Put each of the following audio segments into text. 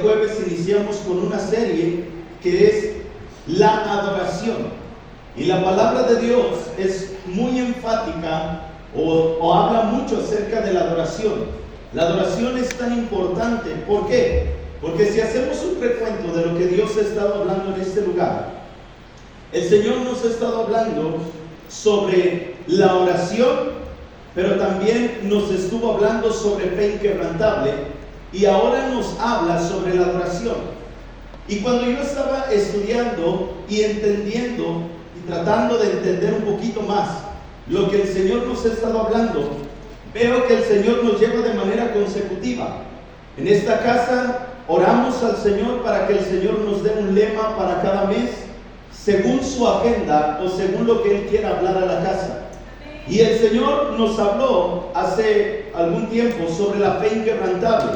jueves iniciamos con una serie que es la adoración. Y la palabra de Dios es muy enfática o habla mucho acerca de la adoración. La adoración es tan importante. ¿Por qué? Porque si hacemos un recuento de lo que Dios ha estado hablando en este lugar, el Señor nos ha estado hablando sobre la oración, pero también nos estuvo hablando sobre fe inquebrantable, y ahora nos habla sobre la adoración. Y cuando yo estaba estudiando y entendiendo y tratando de entender un poquito más lo que el Señor nos ha estado hablando, veo que el Señor nos lleva de manera consecutiva. En esta casa oramos al Señor para que el Señor nos dé un lema para cada mes, según su agenda o según lo que Él quiera hablar a la casa. Y el Señor nos habló hace algún tiempo sobre la fe inquebrantable,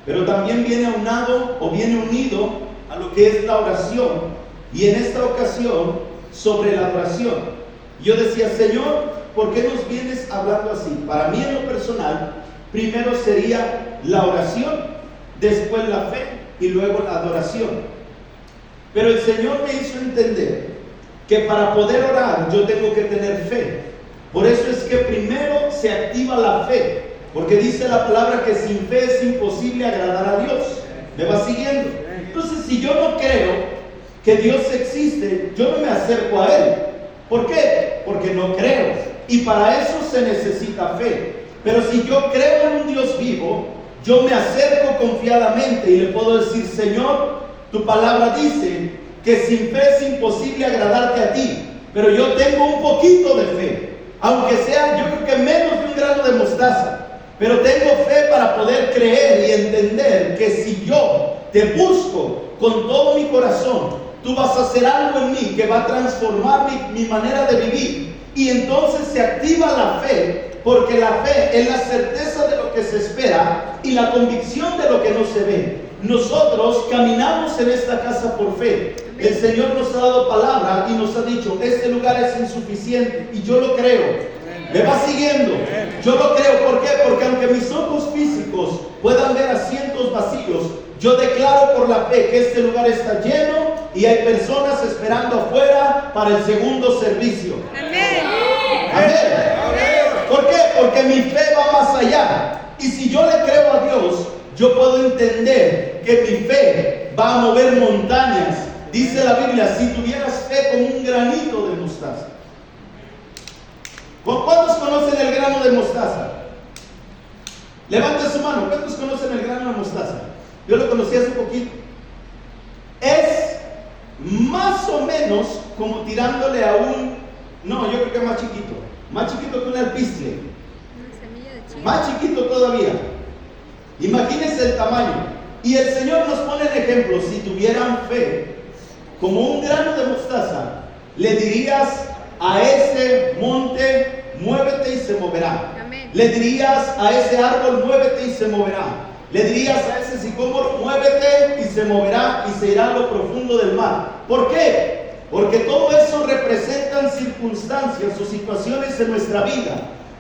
pero también viene aunado o viene unido a lo que es la oración, y en esta ocasión sobre la adoración. Yo decía, Señor, ¿por qué nos vienes hablando así? Para mí en lo personal, primero sería la oración, después la fe y luego la adoración. Pero el Señor me hizo entender que para poder orar yo tengo que tener fe. Por eso es que primero se activa la fe, porque dice la palabra que sin fe es imposible agradar a Dios. ¿Me va siguiendo? Entonces, si yo no creo que Dios existe, yo no me acerco a Él. ¿Por qué? Porque no creo. Y para eso se necesita fe. Pero si yo creo en un Dios vivo, yo me acerco confiadamente y le puedo decir, Señor, tu palabra dice que sin fe es imposible agradarte a ti, pero yo tengo un poquito de fe, aunque sea, yo creo que menos de un grano de mostaza, pero tengo fe para poder creer y entender que si yo te busco con todo mi corazón, tú vas a hacer algo en mí que va a transformar mi manera de vivir. Y entonces se activa la fe, porque la fe es la certeza de lo que se espera y la convicción de lo que no se ve. Nosotros caminamos en esta casa por fe. El Señor nos ha dado palabra y nos ha dicho, este lugar es insuficiente, y yo lo creo. ¿Me va siguiendo? Yo lo creo. ¿Por qué? Porque aunque mis ojos físicos puedan ver asientos vacíos, yo declaro por la fe que este lugar está lleno y hay personas esperando afuera para el segundo servicio. Amén. Amén. ¿Por qué? Porque mi fe va más allá. Y si yo le creo a Dios, yo puedo entender que mi fe va a mover montañas. Dice la Biblia, si tuvieras fe como un granito de mostaza. ¿Cuántos conocen el grano de mostaza? Levante su mano. ¿Cuántos conocen el grano de mostaza? Yo lo conocí hace poquito. Es más o menos como tirándole a no, yo creo que es más chiquito que un alpiste, más chiquito todavía. Imagínense el tamaño. Y el Señor nos pone el ejemplo. Si tuvieran fe como un grano de mostaza, le dirías a ese monte, muévete y se moverá. Amén. Le dirías a ese árbol, muévete y se moverá. Le dirías a ese sicómoro, muévete y se moverá y se irá a lo profundo del mar. ¿Por qué? Porque todo eso representan circunstancias o situaciones en nuestra vida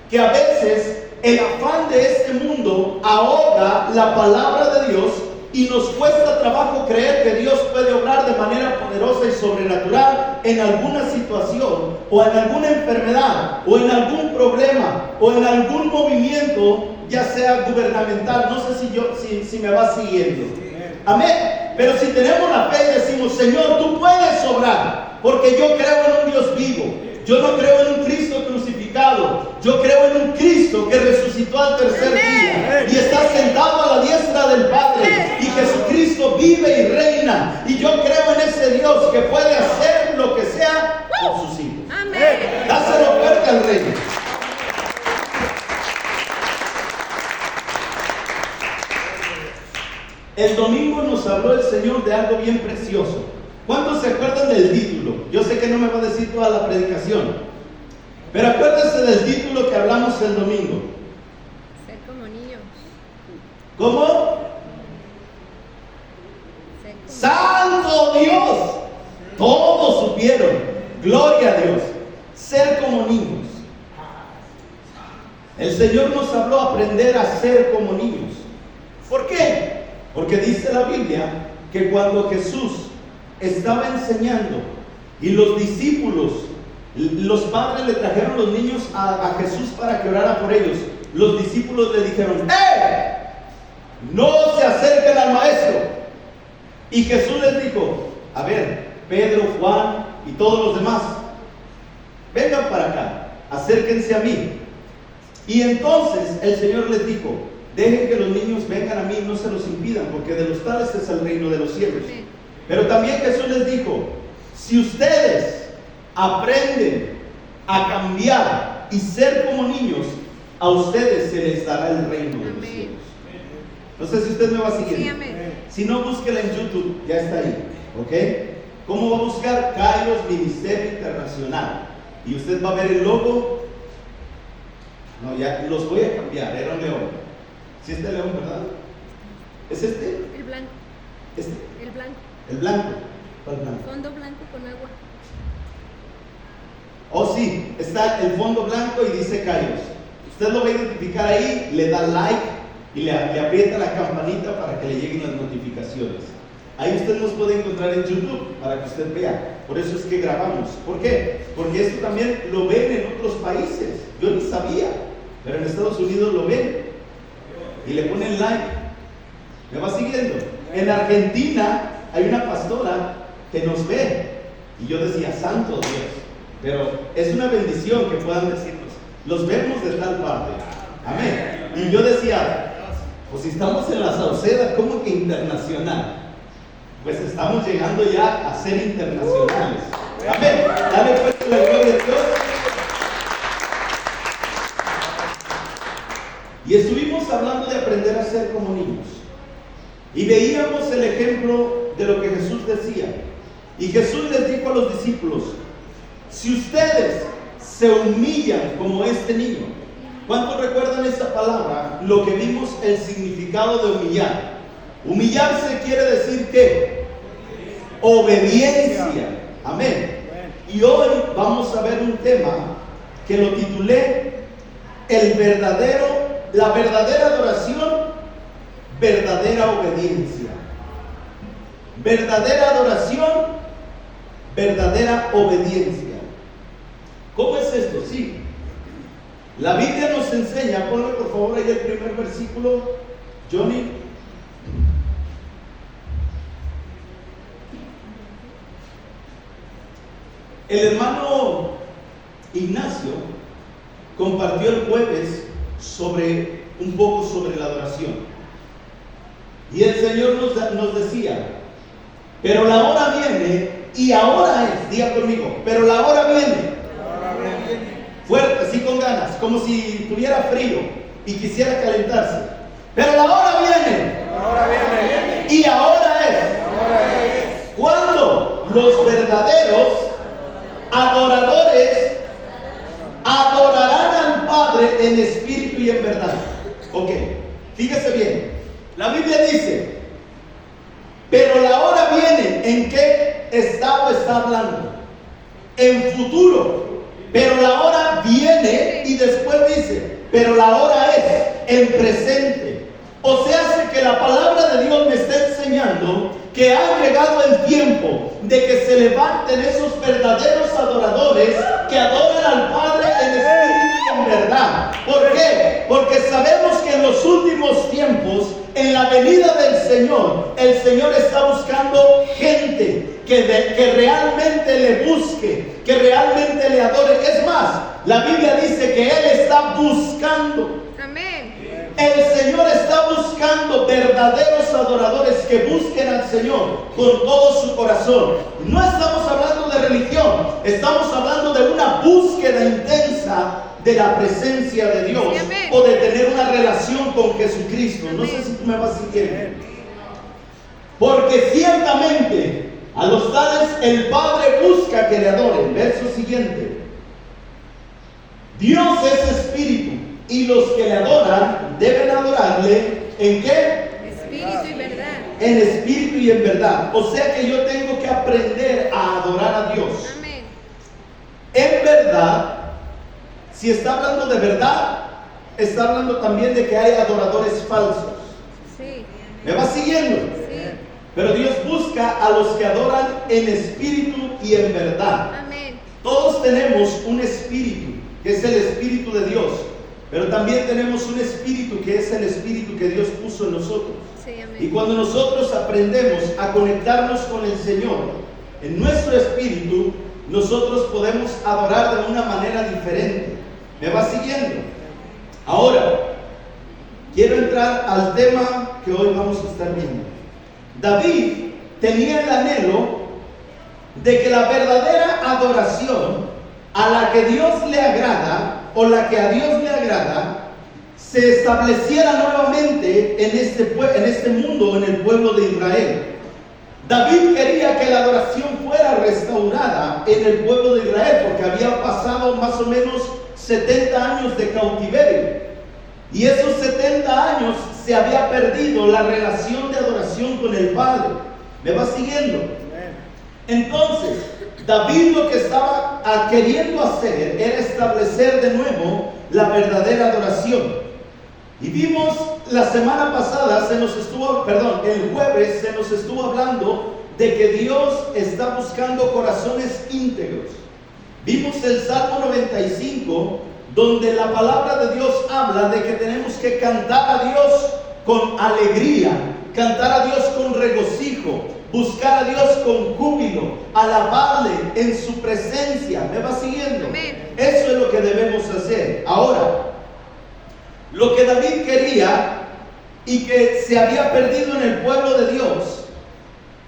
que a veces el afán de este mundo ahoga la palabra de Dios y nos cuesta trabajo creer que Dios puede obrar de manera poderosa y sobrenatural en alguna situación o en alguna enfermedad o en algún problema o en algún movimiento, ya sea gubernamental. No sé si me va siguiendo. Amén. Pero si tenemos la fe y decimos, Señor, tú puedes obrar, porque yo creo en un Dios vivo. Yo no creo en un Cristo crucificado. Yo creo en un Cristo que resucitó al tercer día y está sentado a la diestra del Padre. Y Jesucristo vive y reina. Y yo creo en ese Dios que puede hacer lo que sea con sus hijos. Amén. Dáselo fuerte al Rey. El domingo nos habló el Señor de algo bien precioso. ¿Cuántos se acuerdan del título? Yo sé que no me va a decir toda la predicación, pero acuérdense del título que hablamos el domingo. Ser como niños. ¿Cómo? ¡Santo Dios! Todos supieron. Gloria a Dios. Ser como niños. El Señor nos habló a aprender a ser como niños. ¿Por qué? Porque dice la Biblia que cuando Jesús estaba enseñando y los discípulos, los padres le trajeron los niños a Jesús para que orara por ellos, los discípulos le dijeron: ¡Eh! No se acerquen al maestro. Y Jesús les dijo: a ver, Pedro, Juan y todos los demás, vengan para acá, acérquense a mí. Y entonces el Señor les dijo: dejen que los niños vengan a mí, no se los impidan, porque de los tales es el reino de los cielos. Pero también Jesús les dijo: si ustedes aprenden a cambiar y ser como niños, a ustedes se les dará el reino de los cielos. No sé si usted me va siguiendo. Sí, amén. Si no, búsquela en YouTube, ya está ahí, ¿ok? ¿Cómo va a buscar? Kairos Ministerio Internacional. Y usted va a ver el logo. No, ya los voy a cambiar, era un león. ¿Sí este león, verdad? ¿Es este? El blanco. Este. El blanco. El blanco. ¿Cuál blanco? Fondo blanco con agua. Oh, sí, está el fondo blanco y dice Kairos. Usted lo va a identificar ahí, le da like y le aprieta la campanita para que le lleguen las notificaciones. Ahí usted nos puede encontrar en YouTube para que usted vea. Por eso es que grabamos. ¿Por qué? Porque esto también lo ven en otros países. Yo ni sabía, pero en Estados Unidos lo ven y le ponen like. ¿Me va siguiendo? En Argentina hay una pastora que nos ve y yo decía: santo Dios. Pero es una bendición que puedan decirnos: los vemos de tal parte. Amén. Y yo decía: pues si estamos en la Sauceda, ¿cómo que internacional? Pues estamos llegando ya a ser internacionales. Amén. Dale pues la gloria a Dios. Y estuvimos hablando de aprender a ser como niños. Y veíamos el ejemplo de lo que Jesús decía. Y Jesús les dijo a los discípulos: si ustedes se humillan como este niño. ¿Cuántos recuerdan esa palabra? Lo que vimos, el significado de humillar. Humillarse quiere decir ¿qué? Obediencia. Amén. Y hoy vamos a ver un tema que lo titulé la verdadera adoración, verdadera obediencia. Verdadera adoración, verdadera obediencia. ¿Cómo es esto? Sí. La Biblia nos enseña, ponle por favor ahí el primer versículo, Johnny. El hermano Ignacio compartió el jueves un poco sobre la adoración. Y el Señor nos decía: pero la hora viene, y ahora es, diga conmigo, pero la hora viene. Fuerte, así con ganas, como si tuviera frío y quisiera calentarse. Pero la hora viene. Y ahora es. Cuando los verdaderos adoradores adorarán al Padre en espíritu y en verdad. Ok, fíjese bien. La Biblia dice: pero la hora viene. ¿En qué estado está hablando? En futuro. Pero la hora viene, y después dice: pero la hora es en presente. O sea, que la palabra de Dios me está enseñando que ha llegado el tiempo de que se levanten esos verdaderos adoradores que adoran al Padre en espíritu y en verdad. ¿Por qué? Porque sabemos que en los últimos tiempos, en la venida del Señor, el Señor está buscando gente que realmente le busque, que realmente le adore. Es más, la Biblia dice que Él está buscando. Amén. El Señor está buscando verdaderos adoradores que busquen al Señor con todo su corazón. No estamos hablando de religión, estamos hablando de una búsqueda intensa de la presencia de Dios, o de tener una relación con Jesucristo. No sé si tú me vas siguiendo. Porque ciertamente a los tales el Padre busca que le adoren. Verso siguiente: Dios es espíritu, y los que le adoran deben adorarle ¿en qué? Espíritu y verdad. En espíritu y en verdad. O sea que yo tengo que aprender a adorar a Dios. Amén. En verdad. Si está hablando de verdad, está hablando también de que hay adoradores falsos. Sí. ¿Me va siguiendo? Sí. Pero Dios busca a los que adoran en espíritu y en verdad. Amén. Todos tenemos un espíritu, que es el espíritu de Dios, pero también tenemos un espíritu que es el espíritu que Dios puso en nosotros. Sí, amén. Y cuando nosotros aprendemos a conectarnos con el Señor, en nuestro espíritu, nosotros podemos adorar de una manera diferente. ¿Me va siguiendo? Ahora, quiero entrar al tema que hoy vamos a estar viendo. David tenía el anhelo de que la verdadera adoración a la que Dios le agrada, o la que a Dios le agrada, se estableciera nuevamente en este mundo, en el pueblo de Israel. David quería que la adoración fuera restaurada en el pueblo de Israel, porque había pasado más o menos 70 años de cautiverio. Y esos 70 años se había perdido la relación de adoración con el Padre. ¿Me va siguiendo? Entonces, David lo que estaba queriendo hacer era establecer de nuevo la verdadera adoración. Y vimos la semana pasada, el jueves se nos estuvo hablando de que Dios está buscando corazones íntegros. Vimos el Salmo 95, donde la palabra de Dios habla de que tenemos que cantar a Dios con alegría, cantar a Dios con regocijo, buscar a Dios con júbilo, alabarle en su presencia. ¿Me va siguiendo? Amén. Eso es lo que debemos hacer. Ahora, lo que David quería y que se había perdido en el pueblo de Dios,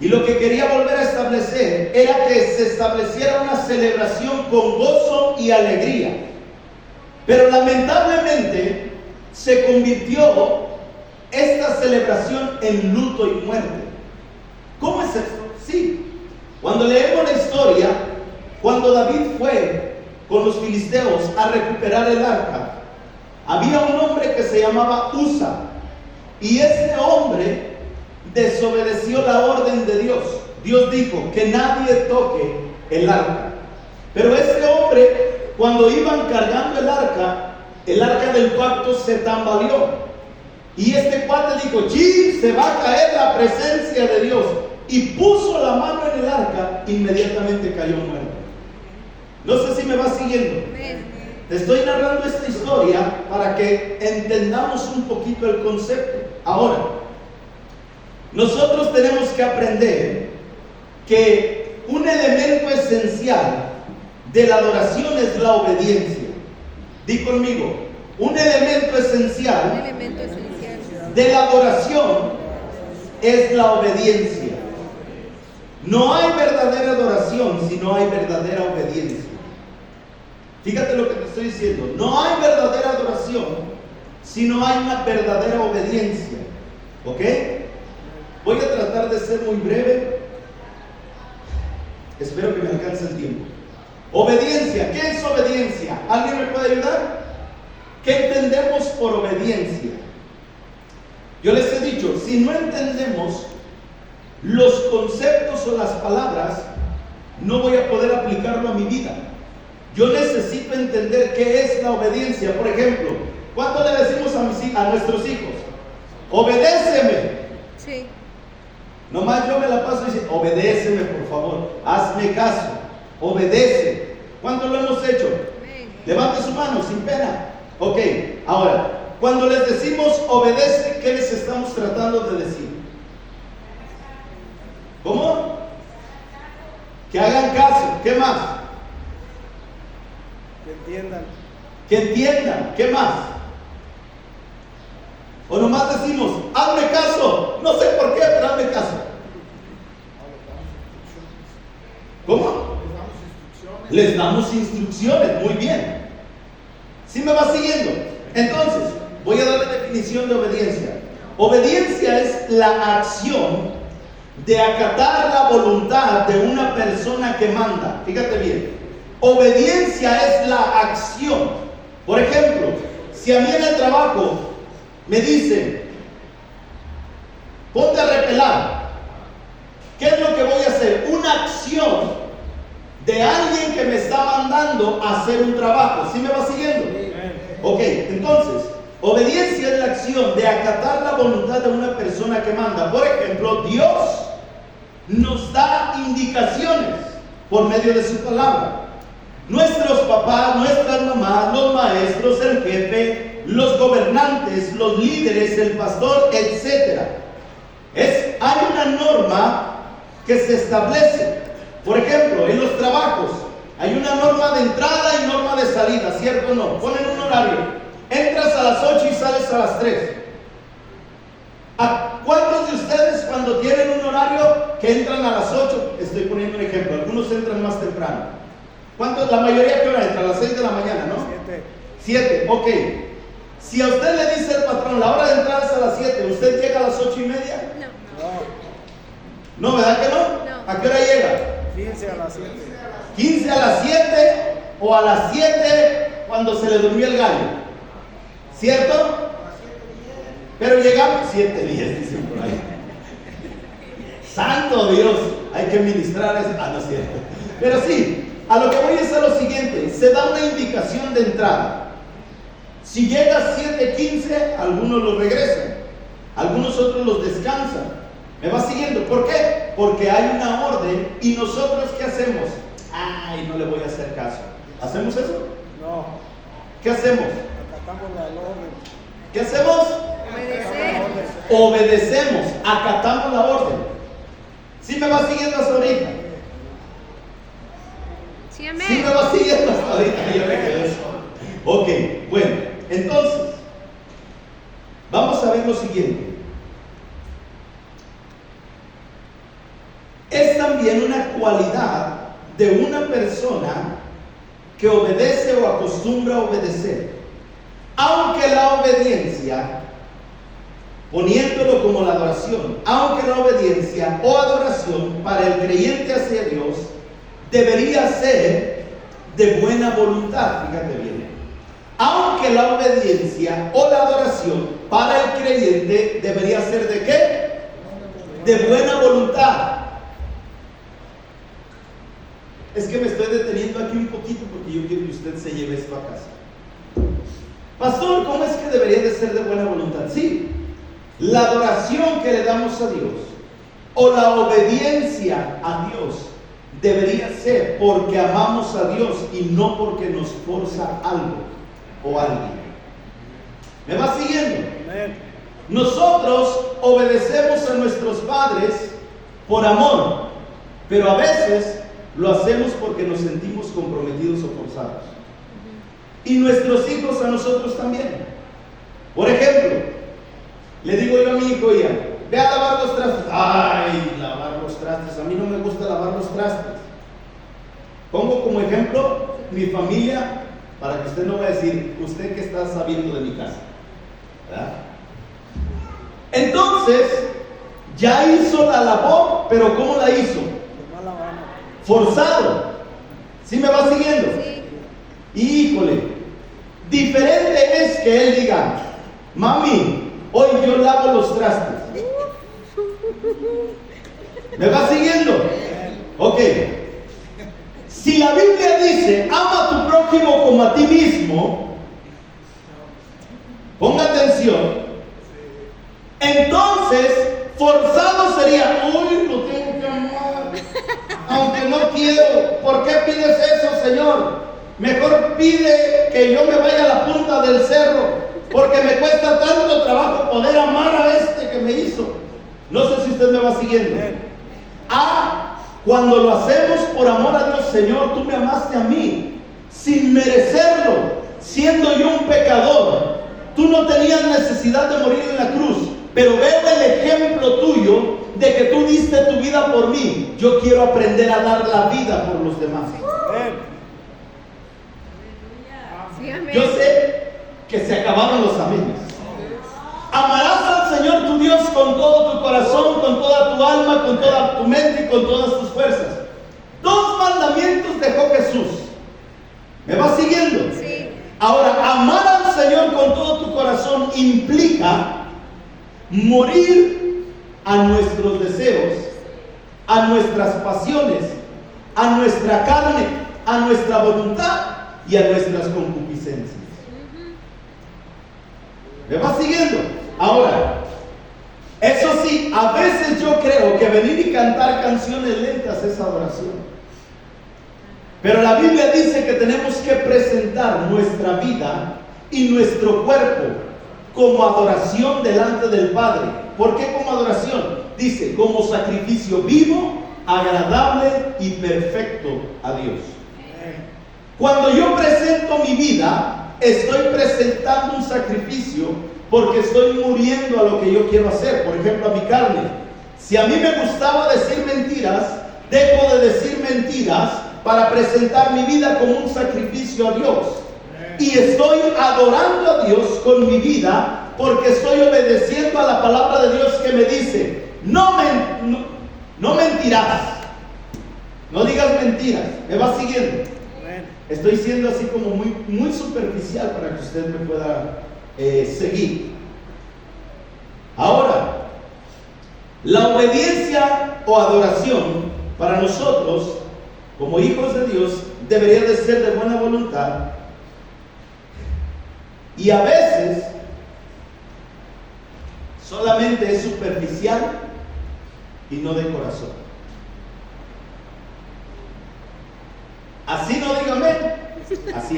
y lo que quería volver a establecer, era que se estableciera una celebración con gozo y alegría. Pero lamentablemente se convirtió esta celebración en luto y muerte. ¿Cómo es esto? Sí, cuando leemos la historia, cuando David fue con los filisteos a recuperar el arca, había un hombre que se llamaba Usa, y ese hombre desobedeció la orden de Dios. Dios dijo que nadie toque el arca. Pero ese hombre, cuando iban cargando el arca del pacto se tambaleó. Y este cuate dijo: ¡sí! Se va a caer la presencia de Dios. Y puso la mano en el arca, inmediatamente cayó muerto. No sé si me va siguiendo. Te estoy narrando esta historia para que entendamos un poquito el concepto. Ahora, nosotros tenemos que aprender que un elemento esencial de la adoración es la obediencia. Di conmigo, un elemento esencial de la adoración es la obediencia. No hay verdadera adoración si no hay verdadera obediencia. Fíjate lo que te estoy diciendo. No hay verdadera adoración si no hay una verdadera obediencia. ¿Ok? Voy a tratar de ser muy breve. Espero que me alcance el tiempo. Obediencia. ¿Qué es obediencia? ¿Alguien me puede ayudar? ¿Qué entendemos por obediencia? Yo les he dicho, si no entendemos los conceptos o las palabras, no voy a poder aplicarlo a mi vida. Yo necesito entender qué es la obediencia. Por ejemplo, ¿cuánto le decimos a nuestros hijos? Obedéceme. Sí. Nomás yo me la paso diciendo: obedéceme, por favor, hazme caso, obedece. ¿Cuánto lo hemos hecho? Levante su mano sin pena. Ok, ahora, cuando les decimos obedece, ¿qué les estamos tratando de decir? ¿Cómo? Que hagan caso. ¿Qué más? Que entiendan. Que entiendan. ¿Qué más? O nomás decimos: hazme caso. No sé por qué, pero hazme caso. ¿Cómo? Les damos instrucciones. Muy bien. ¿Sí me va siguiendo? Entonces, voy a dar la definición de obediencia. Obediencia es la acción de acatar la voluntad de una persona que manda. Fíjate bien. Obediencia es la acción. Por ejemplo, si a mí en el trabajo me dicen: ponte a repelar, ¿qué es lo que voy a hacer? Una acción de alguien que me está mandando a hacer un trabajo. ¿Sí me va siguiendo? Ok, entonces, Obediencia es la acción de acatar la voluntad de una persona que manda. Por ejemplo, Dios nos da indicaciones por medio de su palabra. Nuestros papás, nuestras mamás, los maestros, el jefe, los gobernantes, los líderes, el pastor, etc. Hay una norma que se establece. Por ejemplo, en los trabajos hay una norma de entrada y norma de salida, ¿cierto o no? Ponen un horario. Entras a las 8 y sales a las 3. ¿A cuántos de ustedes cuando tienen un horario que entran a las 8? Estoy poniendo un ejemplo, algunos entran más temprano. ¿Cuántos? La mayoría que hora entra, a las 6 de la mañana, ¿no? 7, ok. Si a usted le dice el patrón, la hora de entrar es a las 7, ¿usted llega a las 8:30? No, ¿verdad que no? No. ¿A qué hora llega? 15 a las 7. 15 a las 7 o a las 7 cuando se le durmió el gallo. ¿Cierto? Pero llegamos 7:10, dicen por ahí. Santo Dios, hay que ministrar eso. No es cierto. Pero sí, a lo que voy es a lo siguiente: se da una indicación de entrada. Si llega 7:15, algunos los regresan, algunos otros los descansan. ¿Me va siguiendo? ¿Por qué? Porque hay una orden y nosotros ¿qué hacemos? Ay, no le voy a hacer caso. ¿Hacemos eso? No. ¿Qué hacemos? Acatamos la orden. ¿Qué hacemos? Obedecer. Obedecemos, acatamos la orden. ¿Sí me va siguiendo hasta ahorita? Sí, amén. ¿Sí me va siguiendo hasta ahorita? Yo me quedé solo. Ok, bueno, entonces vamos a ver lo siguiente. Es también una cualidad de una persona que obedece o acostumbra a obedecer. Aunque la obediencia, poniéndolo como la adoración, aunque la obediencia o adoración para el creyente hacia Dios debería ser de buena voluntad, fíjate bien. Aunque la obediencia o la adoración para el creyente debería ser ¿de qué? De buena voluntad. Es que me estoy deteniendo aquí un poquito porque yo quiero que usted se lleve esto a casa. Pastor, ¿cómo es que debería de ser de buena voluntad? Sí, la adoración que le damos a Dios o la obediencia a Dios debería ser porque amamos a Dios y no porque nos forza algo o alguien. ¿Me va siguiendo? Nosotros obedecemos a nuestros padres por amor, pero a veces lo hacemos porque nos sentimos comprometidos o forzados. Y nuestros hijos a nosotros también. Por ejemplo, le digo yo a mi hijo, ya, ve a lavar los trastes. Ay, lavar los trastes, a mí no me gusta lavar los trastes. Pongo como ejemplo mi familia, para que usted no vaya a decir, usted que está sabiendo de mi casa, ¿verdad? Entonces, ya hizo la labor, pero ¿cómo la hizo? Forzado. ¿Sí me va siguiendo? Sí. Híjole, diferente es que él diga, mami, hoy yo lavo los trastes. ¿Me va siguiendo? Ok. Si la Biblia dice, ama a tu prójimo como a ti mismo, ponga atención, entonces forzado sería, uy, lo tengo que amar, aunque no quiero. ¿Por qué pides eso, Señor? Mejor pide que yo me vaya a la punta del cerro, porque me cuesta tanto trabajo poder amar a este que me hizo. No sé si usted me va siguiendo. Cuando lo hacemos por amor a Dios, Señor, tú me amaste a mí, sin merecerlo, siendo yo un pecador. Tú no tenías necesidad de morir en la cruz, pero veo el ejemplo tuyo de que tú diste tu vida por mí. Yo quiero aprender a dar la vida por los demás. Sí, amén. Yo sé que se acabaron los amenes. Amarás al Señor tu Dios con todo tu corazón, con toda tu alma, con toda tu mente y con todas tus fuerzas. 2 mandamientos dejó Jesús. ¿Me vas siguiendo? Sí. Ahora, amar al Señor con todo tu corazón implica morir a nuestros deseos, a nuestras pasiones, a nuestra carne, a nuestra voluntad y a nuestras concupiscencias. ¿Me va siguiendo? Ahora, eso sí, a veces yo creo que venir y cantar canciones lentas es adoración. Pero la Biblia dice que tenemos que presentar nuestra vida y nuestro cuerpo como adoración delante del Padre. ¿Por qué como adoración? Dice, como sacrificio vivo, agradable y perfecto a Dios. Cuando yo presento mi vida, estoy presentando un sacrificio porque estoy muriendo a lo que yo quiero hacer. Por ejemplo, a mi carne. Si a mí me gustaba decir mentiras, dejo de decir mentiras para presentar mi vida como un sacrificio a Dios. Y estoy adorando a Dios con mi vida porque estoy obedeciendo a la palabra de Dios que me dice, no mentirás, no digas mentiras. ¿Me va siguiendo? Estoy siendo así como muy superficial para que usted me pueda seguir. Ahora, la obediencia o adoración para nosotros como hijos de Dios debería de ser de buena voluntad, y a veces solamente es superficial y no de corazón. Así no dígame, así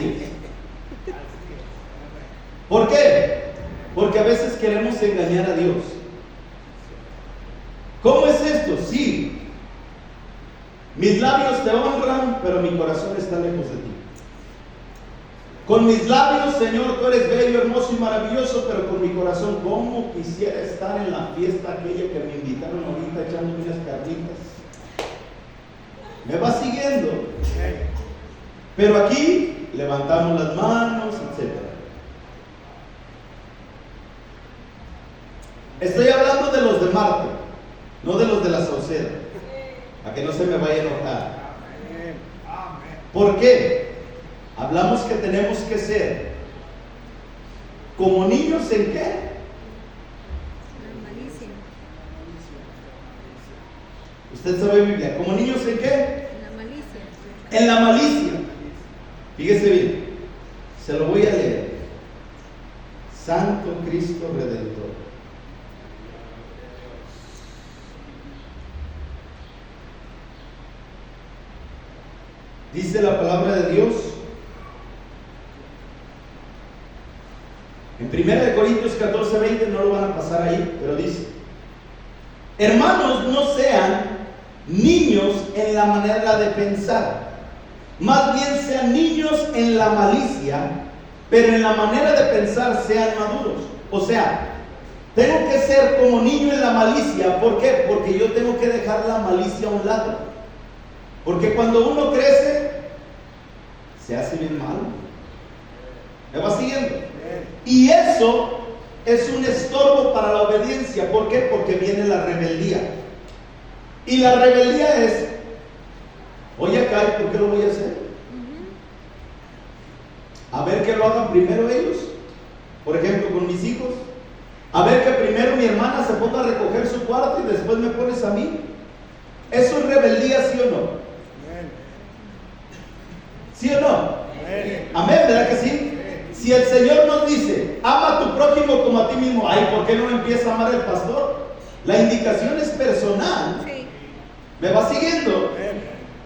es. ¿Por qué? Porque a veces queremos engañar a Dios. ¿Cómo es esto? Sí, mis labios te honran, pero mi corazón está lejos de ti. Con mis labios, Señor, tú eres bello, hermoso y maravilloso, pero con mi corazón, ¿cómo quisiera estar en la fiesta aquella que me invitaron ahorita echando unas carnitas? ¿Me va siguiendo? Pero aquí levantamos las manos, etc. Estoy hablando de los de Marte, no de los de la Sauceda, a que no se me vaya a enojar. ¿Por qué? Hablamos que tenemos que ser como niños en qué? La malicia. Usted sabe Biblia. ¿Como niños en qué? La malicia. En la malicia. Fíjese bien, se lo voy a leer. Santo Cristo Redentor. Dice la palabra de Dios en 1 Corintios 14:20, no lo van a pasar ahí, pero dice: hermanos, no sean niños en la manera de pensar, más bien sean niños en la malicia, pero en la manera de pensar sean maduros. O sea, tengo que ser como niño en la malicia. ¿Por qué? Porque yo tengo que dejar la malicia a un lado. Porque cuando uno crece, se hace bien malo. ¿Me va siguiendo? Y eso es un estorbo para la obediencia. ¿Por qué? Porque viene la rebeldía. Y la rebeldía es: oye acá, ¿y por qué lo voy a hacer? A ver que lo hagan primero ellos. Por ejemplo, con mis hijos. A ver que primero mi hermana se ponga a recoger su cuarto y después me pones a mí. ¿Eso es rebeldía, sí o no? ¿Sí o no? Amén, ¿verdad que sí? Si el Señor nos dice, ama a tu prójimo como a ti mismo, ay, ¿por qué no empieza a amar el pastor? La indicación es personal. Sí. ¿Me va siguiendo?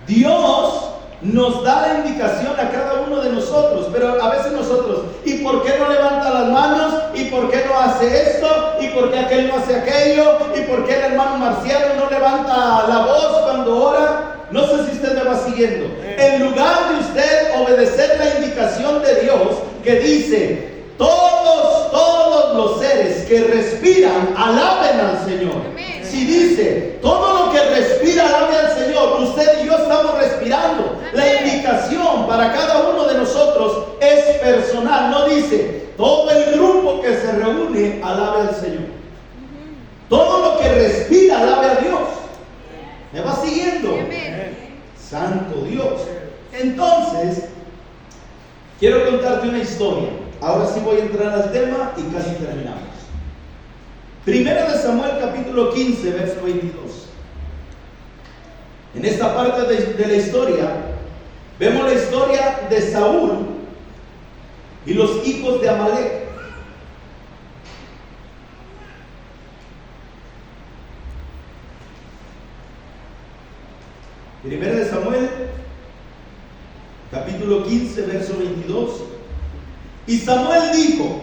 Dios nos da la indicación a cada uno de nosotros, pero a veces nosotros, ¿y por qué no levanta las manos? ¿Y por qué no hace esto? ¿Y por qué aquel no hace aquello? ¿Y por qué el hermano Marciano no levanta la voz cuando ora? No sé si usted me va siguiendo. En lugar de usted obedecer la indicación de Dios que dice: todos los seres que respiran alaben al Señor. Amén. Si dice: todo lo que respira alabe al Señor, usted y yo estamos respirando. Amén. La indicación para cada uno de nosotros es personal. No dice: todo el grupo que se reúne alabe al Señor. Todo lo que respira alabe a Dios. ¿Me va siguiendo? Amén. Santo Dios. Entonces, quiero contarte una historia. Ahora sí voy a entrar al tema y casi terminamos. Primera de Samuel capítulo 15, verso 22. En esta parte de la historia, vemos la historia de Saúl y los hijos de Amalek. Primera de Samuel, capítulo 15, verso 22. Y Samuel dijo: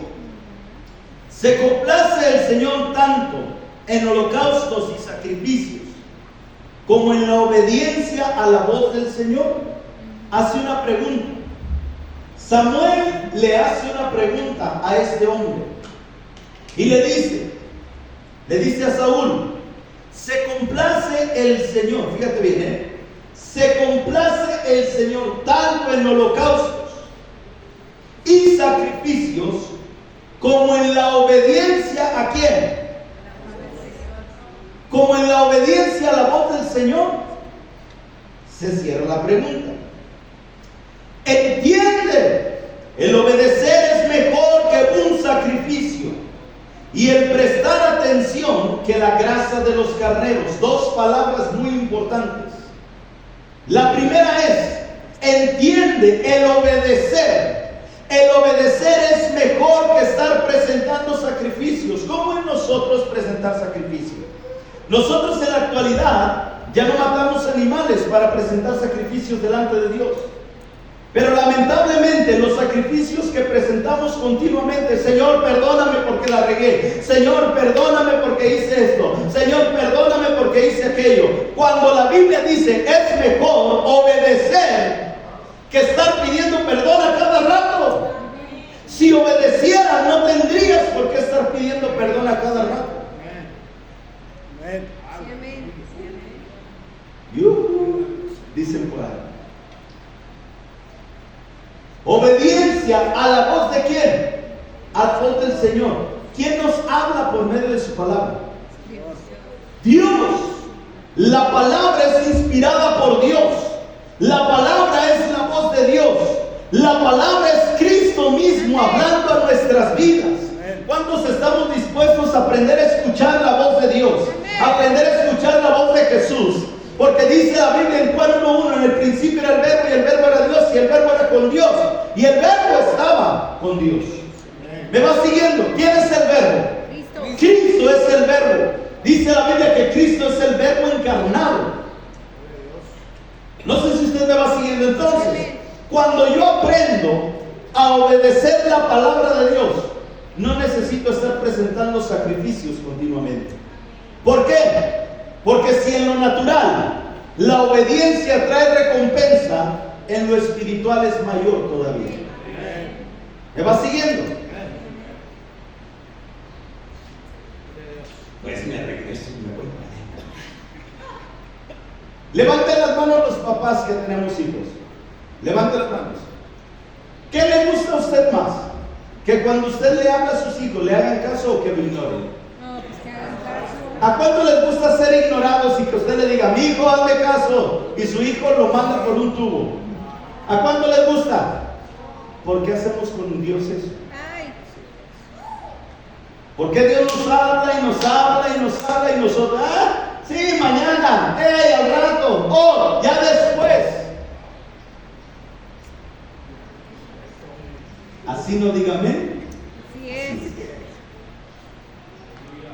se complace el Señor tanto en holocaustos y sacrificios como en la obediencia a la voz del Señor. Hace una pregunta. Samuel le hace una pregunta a este hombre y le dice a Saúl: se complace el Señor, fíjate bien, se complace el Señor tanto en holocaustos y sacrificios como en la obediencia ¿a quién? Como en la obediencia a la voz del Señor. Se cierra la pregunta. Entiende, el obedecer es mejor que un sacrificio y el prestar atención que la grasa de los carneros. Dos palabras muy importantes. La primera es: entiende, el obedecer. El obedecer es mejor que estar presentando sacrificios. ¿Cómo es nosotros presentar sacrificios? Nosotros en la actualidad ya no matamos animales para presentar sacrificios delante de Dios. Pero lamentablemente los sacrificios que presentamos continuamente: Señor, perdóname porque la regué. Señor, perdóname porque hice esto. Señor, perdóname porque hice aquello. Cuando la Biblia dice es mejor obedecer que estar pidiendo perdón a cada rato. Si obedecieras no tendrías por qué estar pidiendo perdón a cada rato. Amén. Sí, amén. Dicen por ahí. Obediencia a la voz de ¿quién? A la voz del Señor. ¿Quién nos habla por medio de su palabra? Dios. La palabra es inspirada por Dios. La palabra es la voz de Dios. La palabra es Cristo mismo hablando a nuestras vidas. ¿Cuántos estamos dispuestos a aprender a escuchar la voz de Dios? A aprender a escuchar la voz de Jesús. Porque dice la Biblia en Juan 1:1: en el principio era el verbo y el verbo era Dios y el verbo era con Dios y el verbo estaba con Dios. ¿Me va siguiendo? ¿Quién es el verbo? Cristo es el verbo. Dice la Biblia que Cristo es el verbo encarnado. No sé si usted me va siguiendo. Entonces, cuando yo aprendo a obedecer la palabra de Dios, no necesito estar presentando sacrificios continuamente. ¿Por qué? Porque si en lo natural la obediencia trae recompensa, en lo espiritual es mayor todavía. ¿Me va siguiendo? Pues me regreso y me voy. Levanten las manos los papás que tenemos hijos. Levanten las manos. ¿Qué le gusta a usted más? ¿Que cuando usted le habla a sus hijos le hagan caso o que lo ignoren? No, pues que hagan caso. ¿A cuánto les gusta ser ignorados y que usted le diga: mi hijo, hazme caso, y su hijo lo manda por un tubo? ¿A cuánto les gusta? ¿Por qué hacemos con Dios eso? Ay, ¿Por qué Dios nos habla y nos habla y nos habla y nosotros? Sí, mañana, al rato, ya después. Así no diga amén. así es.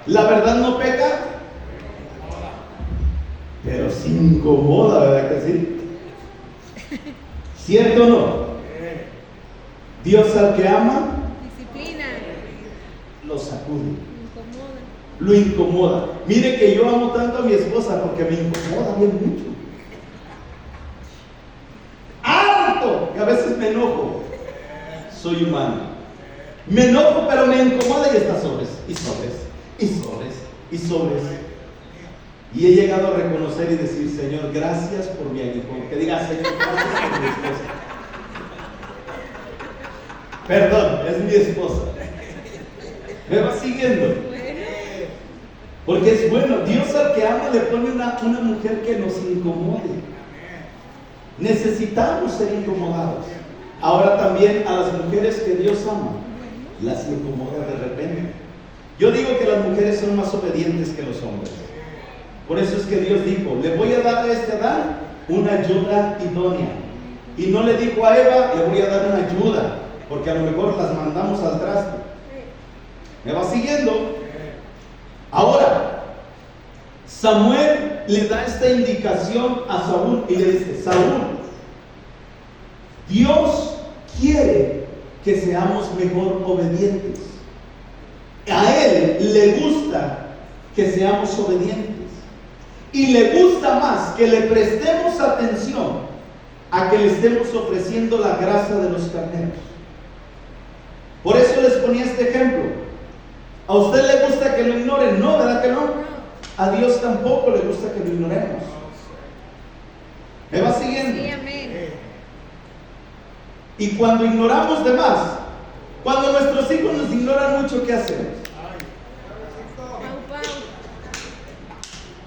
La verdad no peca, pero sí incomoda, ¿verdad que sí? ¿Cierto o no? Dios al que ama Disciplina. lo sacude, Incomoda. lo incomoda. Mire que yo amo tanto a mi esposa porque me incomoda bien mucho. Harto, que a veces me enojo. Soy humano. Me enojo, pero me incomoda y está sobres, y sobres, y sobres, y sobres. Y he llegado a reconocer y decir: Señor, gracias por mi hijo. Que diga: Señor, gracias por mi esposa. Perdón, es mi esposa. ¿Me va siguiendo? Porque es bueno. Dios al que ama le pone una mujer que nos incomode. Necesitamos ser incomodados. Ahora también a las mujeres que Dios ama, las incomoda de repente. Yo digo que las mujeres son más obedientes que los hombres. Por eso es que Dios dijo: le voy a dar a este Adán una ayuda idónea. Y no le dijo a Eva: le voy a dar una ayuda, porque a lo mejor las mandamos al traste. ¿Me va siguiendo? Ahora, Samuel le da esta indicación a Saúl y le dice: Saúl, Dios quiere que seamos mejor obedientes. A Él le gusta que seamos obedientes. Y le gusta más que le prestemos atención a que le estemos ofreciendo la grasa de los carneros. Por eso les ponía este ejemplo. ¿A usted le gusta que lo ignoren? No, ¿verdad que no? A Dios tampoco le gusta que lo ignoremos. ¿Me va siguiendo? Sí, amén. Y cuando ignoramos de más, cuando nuestros hijos nos ignoran mucho, ¿qué hacemos? Pau, pau.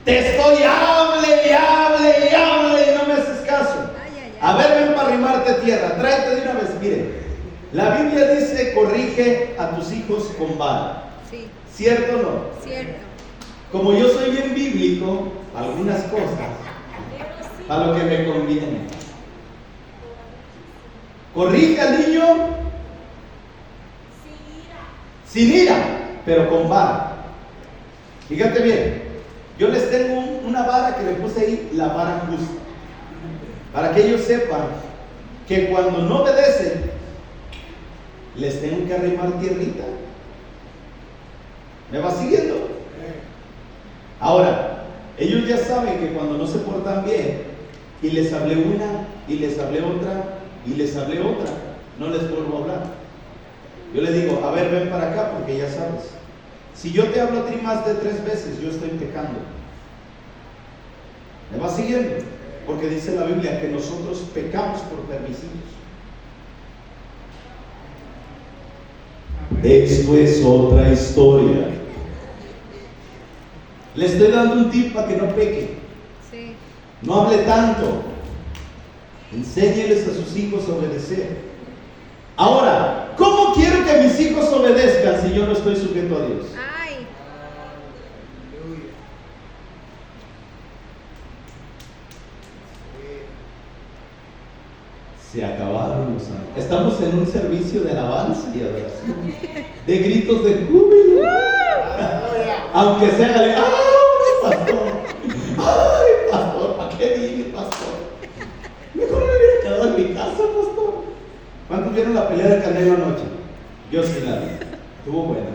Te estoy hable y no me haces caso. Ay, ay, ay. A ver, ven para arrimarte tierra, tráete de una vez. Mire, la Biblia dice: corrige a tus hijos con vara. Sí, ¿Cierto o no? cierto. Como yo soy bien bíblico, algunas cosas, a lo que me conviene. Corrige al niño sin ira, pero con vara. Fíjate bien, yo les tengo una vara que le puse ahí, la vara justa, para que ellos sepan que cuando no obedecen, les tengo que arrimar tierrita. ¿Me va siguiendo? Ahora, ellos ya saben que cuando no se portan bien, y les hablé una, y les hablé otra, y les hablé otra, no les vuelvo a hablar. Yo les digo: a ver, ven para acá, porque ya sabes, si yo te hablo a ti más de 3 veces, yo estoy pecando. ¿Me va siguiendo? Porque dice la Biblia que nosotros pecamos por permisivos. Esto es otra historia. Le estoy dando un tip para que no peque. Sí. No hable tanto. Enséñeles a sus hijos a obedecer. Ahora, ¿cómo quiero que mis hijos obedezcan si yo no estoy sujeto a Dios? Ay, Se acabaron los años. Estamos en un servicio de alabanza y adoración, de gritos de júbilo. Aunque sea ¡ay, pastor! ¡Ay, pastor! ¿Para qué vine, pastor? Mejor me hubiera quedado en mi casa, pastor. ¿Cuántos vieron la pelea de Canelo anoche? Yo sí la vi. Estuvo buena.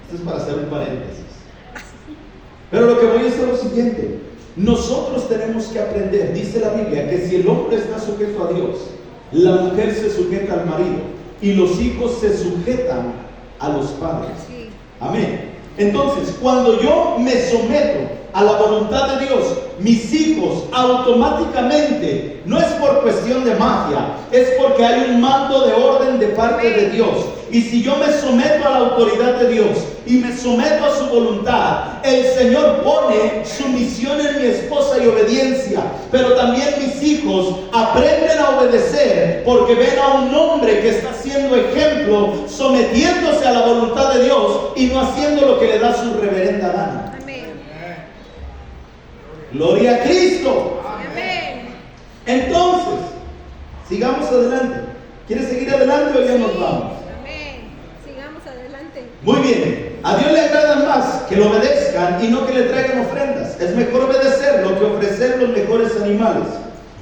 Esto es para hacer un paréntesis. Pero lo que voy a hacer es lo siguiente. Nosotros tenemos que aprender, dice la Biblia, que si el hombre está sujeto a Dios, la mujer se sujeta al marido y los hijos se sujetan a los padres. sí. Amén. Entonces, cuando yo me someto a la voluntad de Dios, mis hijos automáticamente, no es por cuestión de magia, es porque hay un mando de orden de parte de Dios. Y si yo me someto a la autoridad de Dios y me someto a su voluntad, el Señor pone sumisión en mi esposa y obediencia. Pero también mis hijos aprenden a obedecer porque ven a un hombre que está siendo ejemplo, sometiéndose a la voluntad de Dios y no haciendo lo que le da su reverenda gana. Amén. Gloria a Cristo. Amén. Entonces, sigamos adelante. ¿Quieres seguir adelante o ya nos vamos? Amén. Sigamos adelante. Muy bien. A Dios le agrada más que lo obedezcan y no que le traigan ofrendas. Es mejor obedecerlo que ofrecer los mejores animales.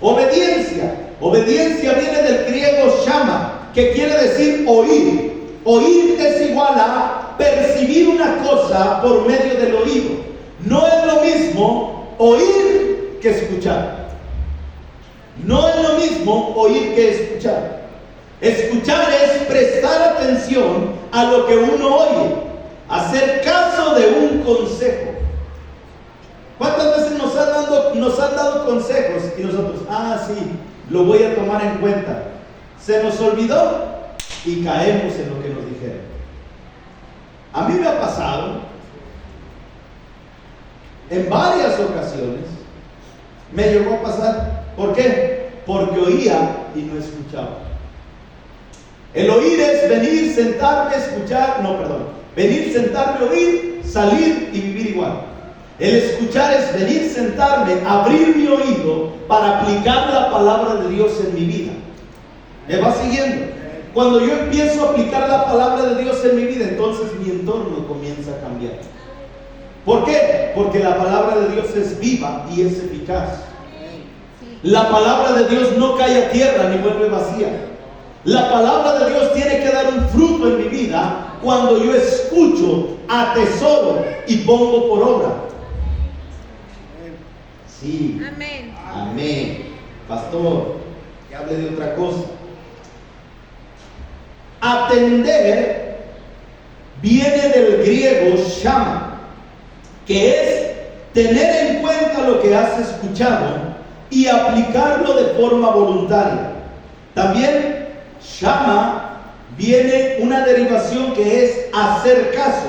Obediencia. Obediencia viene del griego shama, que quiere decir oír. Oír es igual a percibir una cosa por medio del oído. No es lo mismo oír que escuchar. No es lo mismo oír que escuchar. Escuchar es prestar atención a lo que uno oye, hacer caso de un consejo. ¿Cuántas veces nos han dado consejos y nosotros, sí, lo voy a tomar en cuenta? Se nos olvidó y caemos en lo que nos dijeron. A mí me ha pasado en varias ocasiones, me llegó a pasar. ¿Por qué? Porque oía y no escuchaba. El oír es venir, sentarme, escuchar, venir, sentarme, oír, salir y vivir igual. El escuchar es venir, sentarme, abrir mi oído para aplicar la palabra de Dios en mi vida. ¿Me va siguiendo? Cuando yo empiezo a aplicar la palabra de Dios en mi vida, entonces mi entorno comienza a cambiar. ¿Por qué? Porque la palabra de Dios es viva y es eficaz. La palabra de Dios no cae a tierra ni vuelve vacía. La palabra de Dios tiene que dar un fruto en mi vida cuando yo escucho, atesoro y pongo por obra. Sí. Amén. Amén. Pastor, que hable de otra cosa. Atender viene del griego shama, que es tener en cuenta lo que has escuchado y aplicarlo de forma voluntaria. También shama viene una derivación que es hacer caso,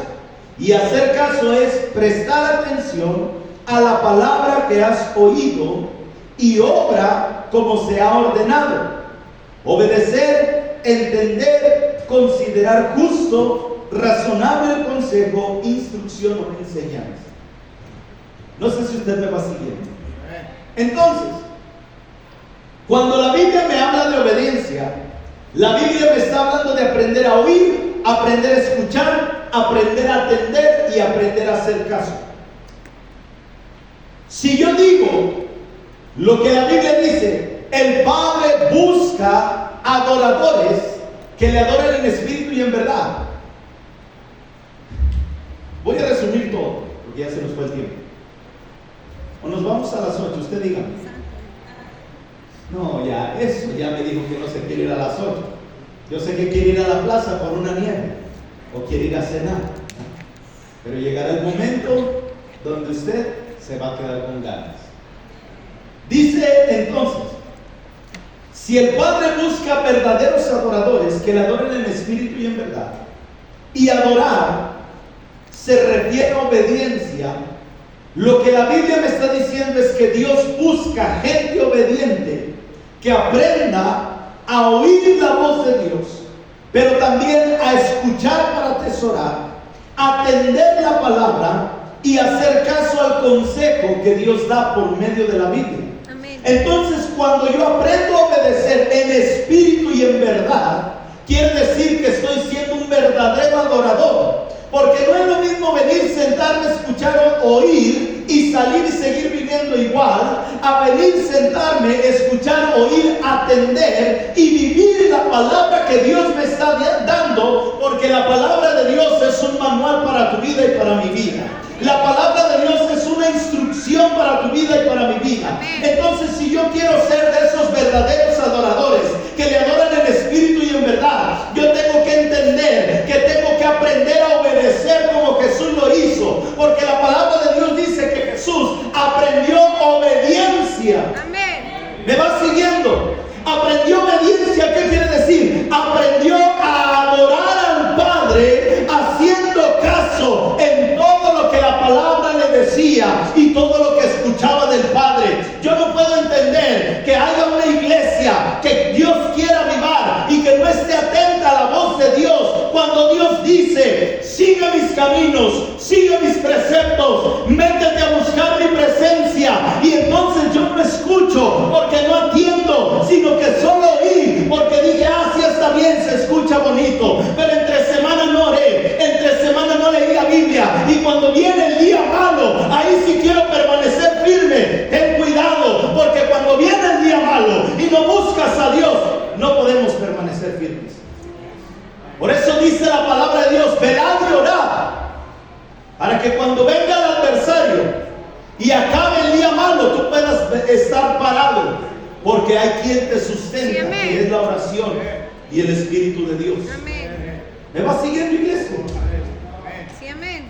y hacer caso es prestar atención a la palabra que has oído y obra como se ha ordenado. Obedecer, entender, considerar justo, razonable el consejo, instrucción o enseñanza. No sé si usted me va siguiendo. Entonces, cuando la Biblia me habla de obediencia, la Biblia me está hablando de aprender a oír, aprender a escuchar, aprender a atender y aprender a hacer caso. Si yo digo lo que la Biblia dice, el Padre busca adoradores que le adoren en espíritu y en verdad. Voy a resumir todo, porque ya se nos fue el tiempo. O nos vamos a las 8, usted dígame. No, ya, eso ya me dijo que no se quiere ir a las 8. Yo sé que quiere ir a la plaza por una nieve, o quiere ir a cenar. Pero llegará el momento donde usted se va a quedar con ganas. Dice entonces, si el Padre busca verdaderos adoradores que le adoren en espíritu y en verdad, y adorar se refiere a obediencia, lo que la Biblia me está diciendo es que Dios busca gente obediente que aprenda a oír la voz de Dios, pero también a escuchar para atesorar, atender la palabra y hacer caso al consejo que Dios da por medio de la Biblia. Amén. Entonces, cuando yo aprendo a obedecer en espíritu y en verdad, quiere decir que estoy siendo un verdadero adorador. Porque no es lo mismo venir, sentarme, escuchar, oír y salir y seguir viviendo igual, a venir, sentarme, escuchar, oír, atender y vivir la palabra que Dios me está dando, porque la palabra de Dios es un manual para tu vida y para mi vida. La palabra de Dios es una instrucción para tu vida y para mi vida. Entonces, si yo quiero ser de esos verdaderos adoradores que le adoran en espíritu y en verdad, yo tengo que entender que tengo que aprender a obedecer como Jesús lo hizo, porque la palabra de Dios dice que Jesús aprendió obediencia. Amén. ¿Me va siguiendo? Aprendió obediencia. ¿Qué quiere decir? Aprendió a adorar al Padre haciendo caso en todo lo que la palabra le decía y todo lo que escuchaba del Padre. Yo no puedo entender que haya una iglesia que Dios quiera avivar y que no esté atenta a la voz de Dios cuando Dios dice: sigue mis caminos, sigue mis preceptos, métete a buscar mi presencia. Y entonces yo no escucho porque no atiendo, sino que solo oí porque dije: ah, sí, está bien, se escucha bonito, pero entre semana no oré, entre semana no leí la Biblia, y cuando viene el día malo, ahí sí quiero permanecer firme. Ten cuidado, porque cuando viene el día malo y no buscas a Dios, no podemos permanecer firmes. Por eso dice la palabra de Dios: velad y orad, para que cuando venga el adversario y acabe el día malo, tú puedas estar parado, porque hay quien te sustenta, sí, que es la oración y el Espíritu de Dios. Amén. ¿Me va siguiendo, iglesia? Sí, amén.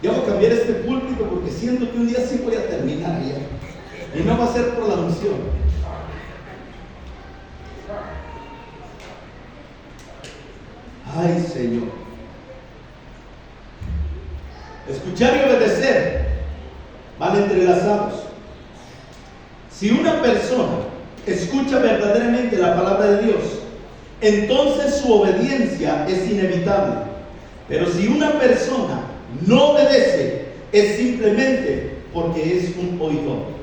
Yo voy a cambiar este púlpito porque siento que un día sí voy a terminar allá, y no va a ser por la unción. Ay, Señor. Escuchar y obedecer van entrelazados. Si una persona escucha verdaderamente la palabra de Dios, entonces su obediencia es inevitable. Pero si una persona no obedece, es simplemente porque es un oidor.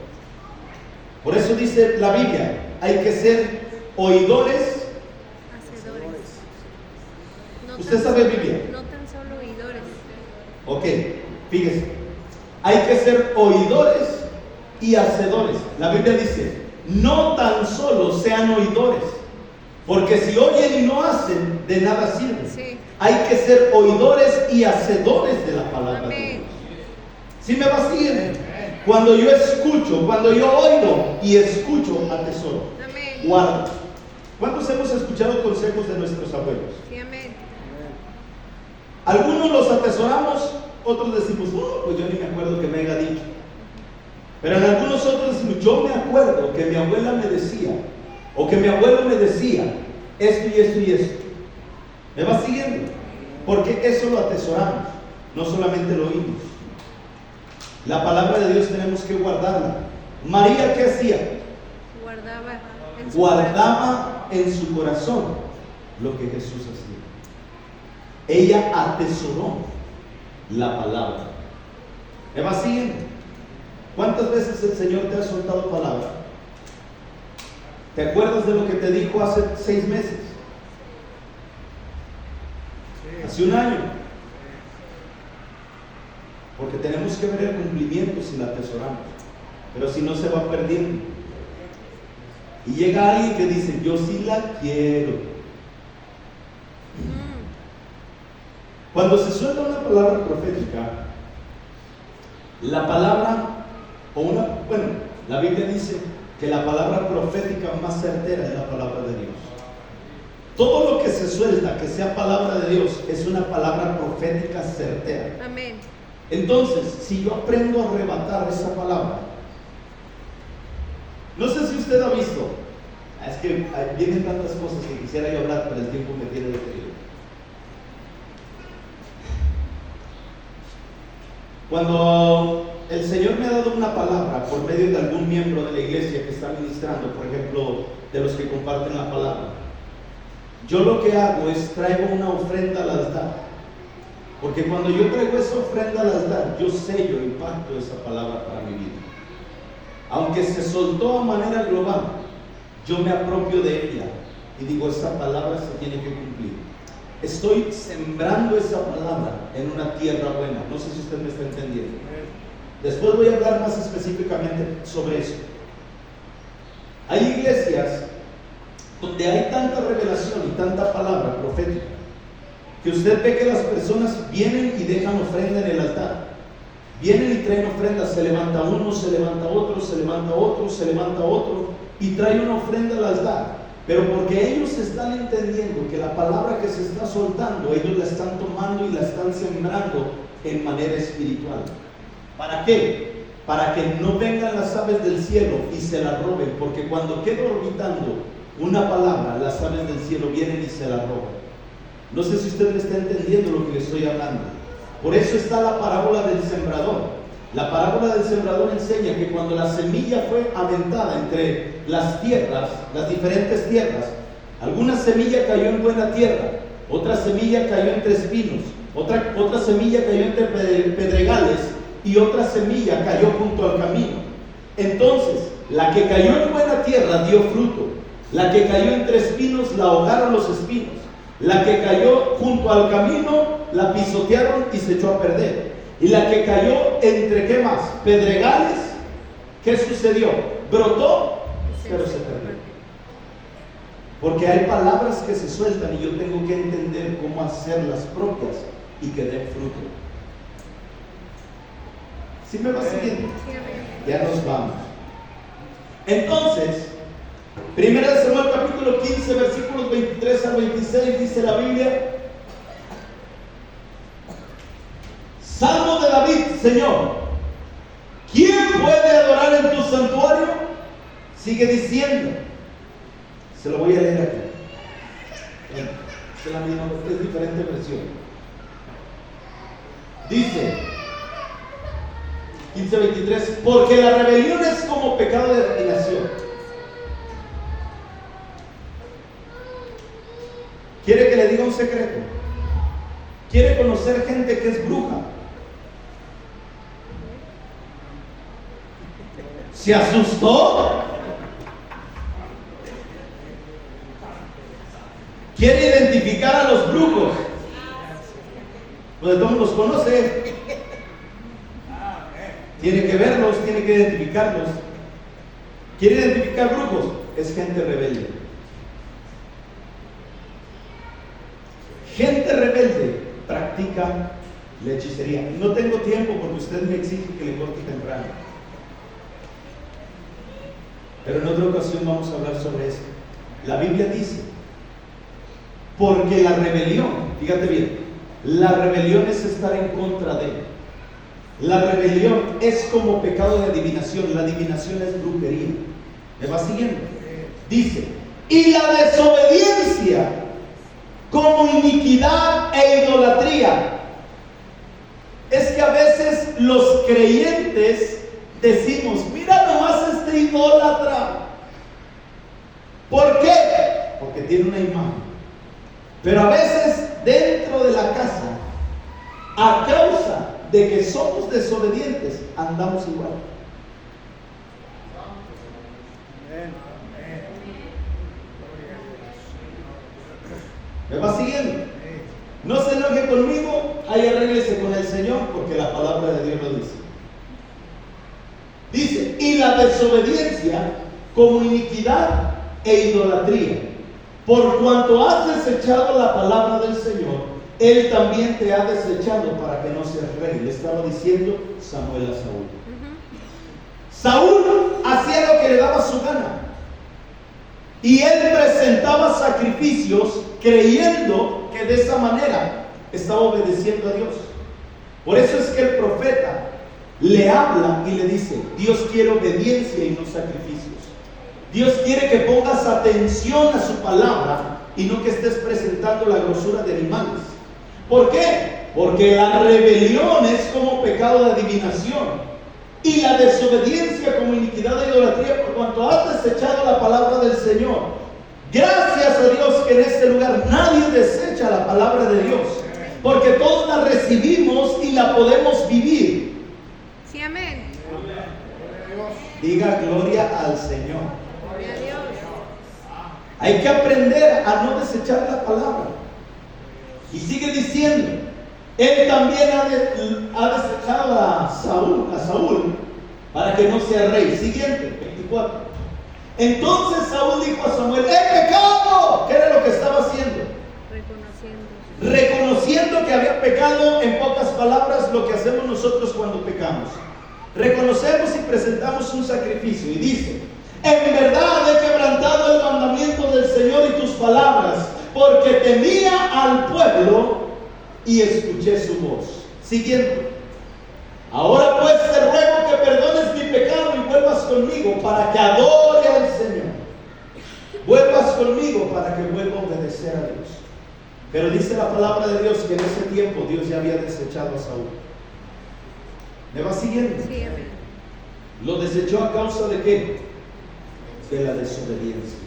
Por eso dice la Biblia: hay que ser oidores. Hacedores. ¿Usted sabe Biblia? No tan solo oidores. Ok. Fíjese, hay que ser oidores y hacedores. La Biblia dice, no tan solo sean oidores, porque si oyen y no hacen, de nada sirve. Sí. Hay que ser oidores y hacedores de la palabra de Amén. Dios. ¿Sí me va siguiendo? Cuando yo escucho, cuando yo oigo y escucho, atesoro, Amén. guardo. ¿Cuántos hemos escuchado consejos de nuestros abuelos? Sí, amén. Algunos los atesoramos, otros decimos, pues yo ni me acuerdo que me haya dicho. Pero en algunos otros decimos, yo me acuerdo que mi abuela me decía, o que mi abuelo me decía, esto y esto y esto. ¿Me va siguiendo? Porque eso lo atesoramos, no solamente lo oímos. La palabra de Dios tenemos que guardarla. María, ¿qué hacía? Guardaba en su corazón lo que Jesús hacía. Ella atesoró la palabra. ¿Me va siguiendo? ¿Cuántas veces el Señor te ha soltado palabra? ¿Te acuerdas de lo que te dijo hace 6 meses? Hace 1 año. Porque tenemos que ver el cumplimiento si la atesoramos. Pero si no, se va perdiendo. Y llega alguien que dice, yo sí la quiero. Cuando se suelta una palabra profética, la palabra, la Biblia dice que la palabra profética más certera es la palabra de Dios. Todo lo que se suelta, que sea palabra de Dios, es una palabra profética certera. Amén. Entonces, si yo aprendo a arrebatar esa palabra, no sé si usted ha visto, es que vienen tantas cosas que quisiera yo hablar, pero el tiempo me tiene detenido. Cuando el Señor me ha dado una palabra por medio de algún miembro de la iglesia que está ministrando, por ejemplo, de los que comparten la palabra, yo lo que hago es traigo una ofrenda al altar. Porque cuando yo traigo esa ofrenda al altar, yo sello y pacto esa palabra para mi vida. Aunque se soltó a manera global, yo me apropio de ella y digo, esa palabra se tiene que cumplir. Estoy sembrando esa palabra en una tierra buena. No sé si usted me está entendiendo. Después voy a hablar más específicamente sobre eso. Hay iglesias donde hay tanta revelación y tanta palabra profética que usted ve que las personas vienen y dejan ofrenda en el altar. Vienen y traen ofrendas, se levanta uno, se levanta otro, se levanta otro, se levanta otro y trae una ofrenda al altar. Pero porque ellos están entendiendo que la palabra que se está soltando, ellos la están tomando y la están sembrando en manera espiritual. ¿Para qué? Para que no vengan las aves del cielo y se la roben, porque cuando queda orbitando una palabra, las aves del cielo vienen y se la roban. No sé si usted me está entendiendo lo que le estoy hablando. Por eso está la parábola del sembrador. La parábola del sembrador enseña que cuando la semilla fue aventada entre las tierras, las diferentes tierras, alguna semilla cayó en buena tierra, otra semilla cayó entre espinos, otra semilla cayó entre pedregales y otra semilla cayó junto al camino. Entonces, la que cayó en buena tierra dio fruto, la que cayó entre espinos la ahogaron los espinos, la que cayó junto al camino la pisotearon y se echó a perder. Y la que cayó entre, ¿qué más? Pedregales, ¿qué sucedió? Brotó, pero se perdió. Porque hay palabras que se sueltan y yo tengo que entender cómo hacerlas propias y que den fruto. ¿Sí me va siguiendo? Ya nos vamos. Entonces, 1 Samuel capítulo 15, versículos 23 al 26, dice la Biblia: Salmo de David, Señor, ¿quién puede adorar en tu santuario? Sigue diciendo, se lo voy a leer aquí. Es la misma, es diferente versión. Dice 15:23, porque la rebelión es como pecado de adivinación. ¿Quiere que le diga un secreto? ¿Quiere conocer gente que es bruja? ¿Se asustó? ¿Quiere identificar a los brujos? Pues todos los conoce. Tiene que verlos, tiene que identificarlos. ¿Quiere identificar brujos? Es gente rebelde. Gente rebelde practica la hechicería. No tengo tiempo porque usted me exige que le corte temprano. Pero en otra ocasión vamos a hablar sobre esto. La Biblia dice, porque la rebelión, fíjate bien, la rebelión es estar en contra de él. La rebelión es como pecado de adivinación. La adivinación es brujería. ¿Me va siguiendo? Dice, y la desobediencia como iniquidad e idolatría. Es que a veces los creyentes decimos, mira nomás este idólatra. ¿Por qué? Porque tiene una imagen. Pero a veces dentro de la casa, a causa de que somos desobedientes, andamos igual. ¿Me va siguiendo? No se enoje conmigo, ahí arréglese con el Señor, porque la palabra de Dios lo dice. Dice, y la desobediencia como iniquidad e idolatría. Por cuanto has desechado la palabra del Señor, Él también te ha desechado para que no seas rey. Le estaba diciendo Samuel a Saúl. Saúl hacía lo que le daba su gana. Y él presentaba sacrificios creyendo que de esa manera estaba obedeciendo a Dios. Por eso es que el profeta le habla y le dice, Dios quiere obediencia y no sacrificios. Dios quiere que pongas atención a su palabra y no que estés presentando la grosura de animales. ¿Por qué? Porque la rebelión es como pecado de adivinación y la desobediencia como iniquidad de idolatría, por cuanto has desechado la palabra del Señor. Gracias a Dios que en este lugar nadie desecha la palabra de Dios, porque todos la recibimos y la podemos vivir. Sí, amén. Diga gloria al Señor. Gloria a Dios. Hay que aprender a no desechar la palabra. Y sigue diciendo, Él también ha desechado a Saúl para que no sea rey. Siguiente, 24. Entonces Saúl dijo a Samuel, ¡he pecado! ¿Qué era lo que estaba haciendo? Reconociendo que había pecado. En pocas palabras, lo que hacemos nosotros cuando pecamos. Reconocemos y presentamos un sacrificio. Y dice, en verdad he quebrantado el mandamiento del Señor y tus palabras, porque temía al pueblo y escuché su voz. Siguiente. Ahora pues te ruego que perdones mi pecado y vuelvas conmigo para que adore al Señor. Vuelvas conmigo para que vuelva a obedecer a Dios. Pero dice la palabra de Dios que en ese tiempo Dios ya había desechado a Saúl. ¿Me va siguiendo? Sí, amén. ¿Lo desechó a causa de qué? De la desobediencia.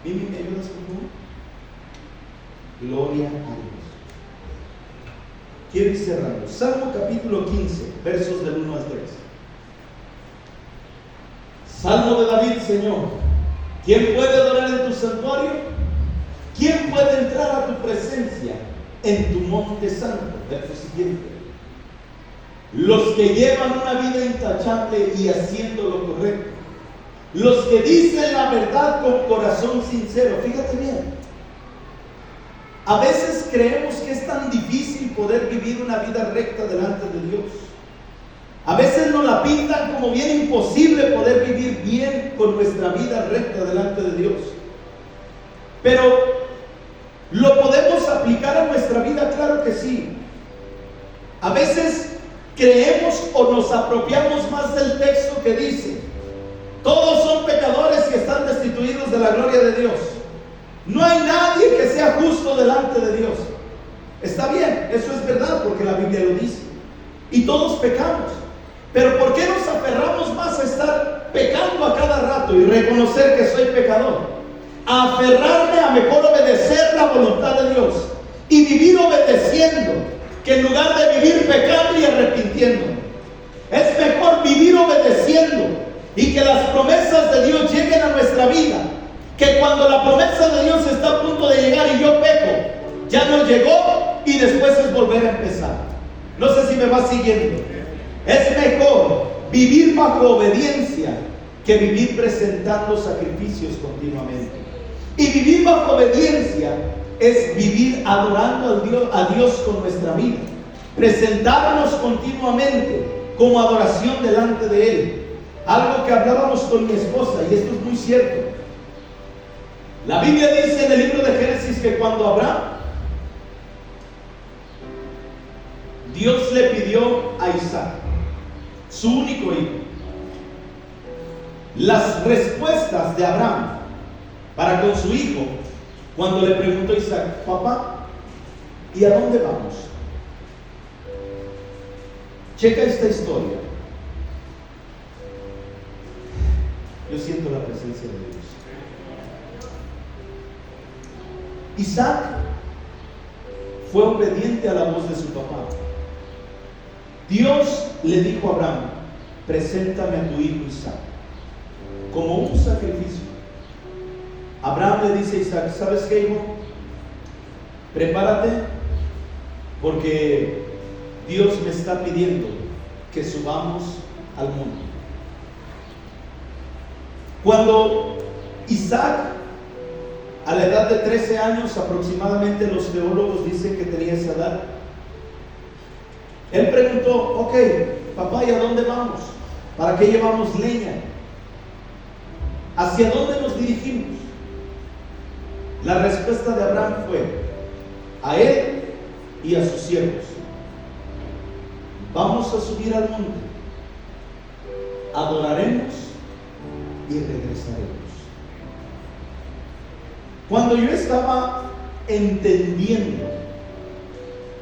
Mimi, ¿me ayudas por favor? Gloria a Dios. Quiero ir cerrando. Salmo capítulo 15, versos del 1 al 3. Salmo de David, Señor. ¿Quién puede adorar en tu santuario? ¿Quién puede entrar a tu presencia en tu monte santo? Verso siguiente. Los que llevan una vida intachable y haciendo lo correcto. Los que dicen la verdad con corazón sincero. Fíjate bien. A veces creemos que es tan difícil poder vivir una vida recta delante de Dios. A veces nos la pintan como bien imposible poder vivir bien con nuestra vida recta delante de Dios. Pero ¿lo podemos aplicar a nuestra vida? Claro que sí. A veces creemos o nos apropiamos más del texto que dice: todos son pecadores y están destituidos de la gloria de Dios. No hay nadie que sea justo delante de Dios. Está bien, eso es verdad porque la Biblia lo dice. Y todos pecamos. Pero ¿por qué nos aferramos más a estar pecando a cada rato y reconocer que soy pecador? A aferrarme a mejor obedecer la voluntad de Dios y vivir obedeciendo, que en lugar de vivir pecando y arrepintiéndome. Es mejor vivir obedeciendo y que las promesas de Dios lleguen a nuestra vida, que cuando la promesa de Dios está a punto de llegar y yo peco, ya no llegó y después es volver a empezar. No sé si me va siguiendo. Es mejor vivir bajo obediencia que vivir presentando sacrificios continuamente. Y vivir bajo obediencia es vivir adorando a Dios con nuestra vida, presentarnos continuamente como adoración delante de Él. Algo que hablábamos con mi esposa, y esto es muy cierto. La Biblia dice en el libro de Génesis que cuando Abraham, Dios le pidió a Isaac, su único hijo, las respuestas de Abraham para con su hijo, cuando le preguntó a Isaac: papá, ¿y a dónde vamos? Checa esta historia. Yo siento la presencia de Dios. Isaac fue obediente a la voz de su papá. Dios le dijo a Abraham: preséntame a tu hijo Isaac como un sacrificio. Abraham le dice a Isaac: ¿sabes qué, hijo? Prepárate, porque Dios me está pidiendo que subamos al monte. Cuando Isaac, a la edad de 13 años aproximadamente, los teólogos dicen que tenía esa edad, él preguntó: ok, papá, ¿y a dónde vamos? ¿Para qué llevamos leña? ¿Hacia dónde nos dirigimos? La respuesta de Abraham fue: a él y a sus siervos. Vamos a subir al monte, adoraremos y regresaremos. Cuando yo estaba entendiendo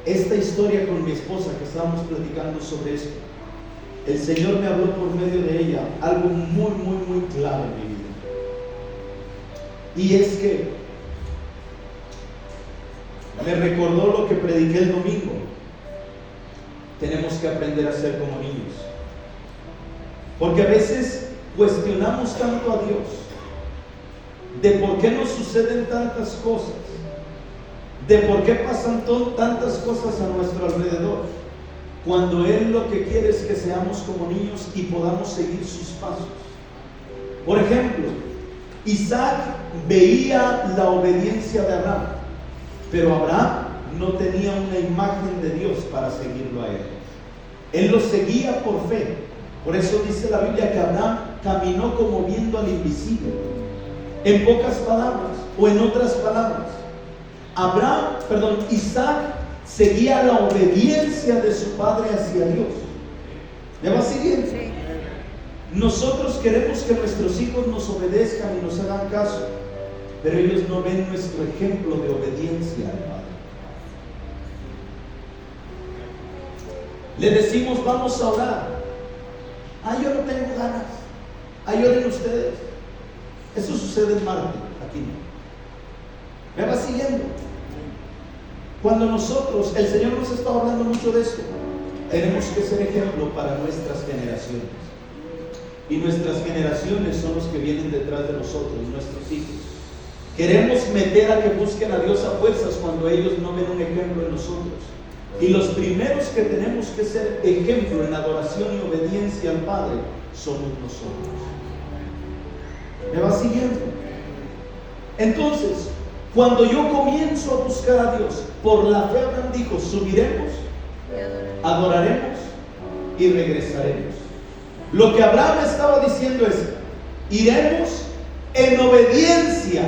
esta historia con mi esposa, que estábamos platicando sobre esto, el Señor me habló por medio de ella algo muy, muy, muy clave en mi vida. Y es que me recordó lo que prediqué el domingo. Tenemos que aprender a ser como niños, porque a veces cuestionamos tanto a Dios de por qué nos suceden tantas cosas, de por qué pasan tantas cosas a nuestro alrededor, cuando Él lo que quiere es que seamos como niños y podamos seguir sus pasos. Por ejemplo, Isaac veía la obediencia de Abraham, pero Abraham no tenía una imagen de Dios para seguirlo a Él. Él lo seguía por fe. Por eso dice la Biblia que Abraham caminó como viendo al invisible. En pocas palabras, o en otras palabras, Isaac seguía la obediencia de su padre hacia Dios. ¿Me va siguiendo? Sí. Nosotros queremos que nuestros hijos nos obedezcan y nos hagan caso, pero ellos no ven nuestro ejemplo de obediencia al Padre. Le decimos: vamos a orar. Yo no tengo ganas. Oren ustedes. Eso sucede en Marte, aquí no. ¿Me va siguiendo? Cuando nosotros, el Señor nos está hablando mucho de esto, tenemos que ser ejemplo para nuestras generaciones. Y nuestras generaciones son los que vienen detrás de nosotros, nuestros hijos. Queremos meter a que busquen a Dios a fuerzas cuando ellos no ven un ejemplo en nosotros. Y los primeros que tenemos que ser ejemplo en adoración y obediencia al Padre somos nosotros. ¿Me va siguiendo? Entonces, cuando yo comienzo a buscar a Dios, por la fe Abraham dijo: subiremos, adoraremos y regresaremos. Lo que Abraham estaba diciendo es: iremos en obediencia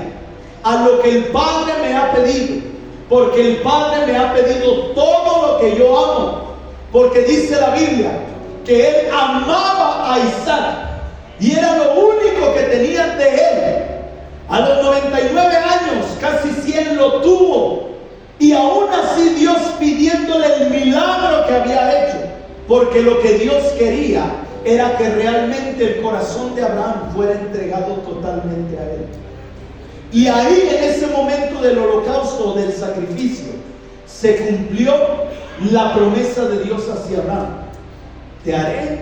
a lo que el Padre me ha pedido, porque el Padre me ha pedido todo lo que yo amo, porque dice la Biblia que Él amaba a Isaac y era lo único que tenía de Él. A los 99 años, casi 100 lo tuvo, y aún así Dios pidiéndole el milagro que había hecho, porque lo que Dios quería era que realmente el corazón de Abraham fuera entregado totalmente a Él. Y ahí, en ese momento del holocausto, del sacrificio, se cumplió la promesa de Dios hacia Abraham: te haré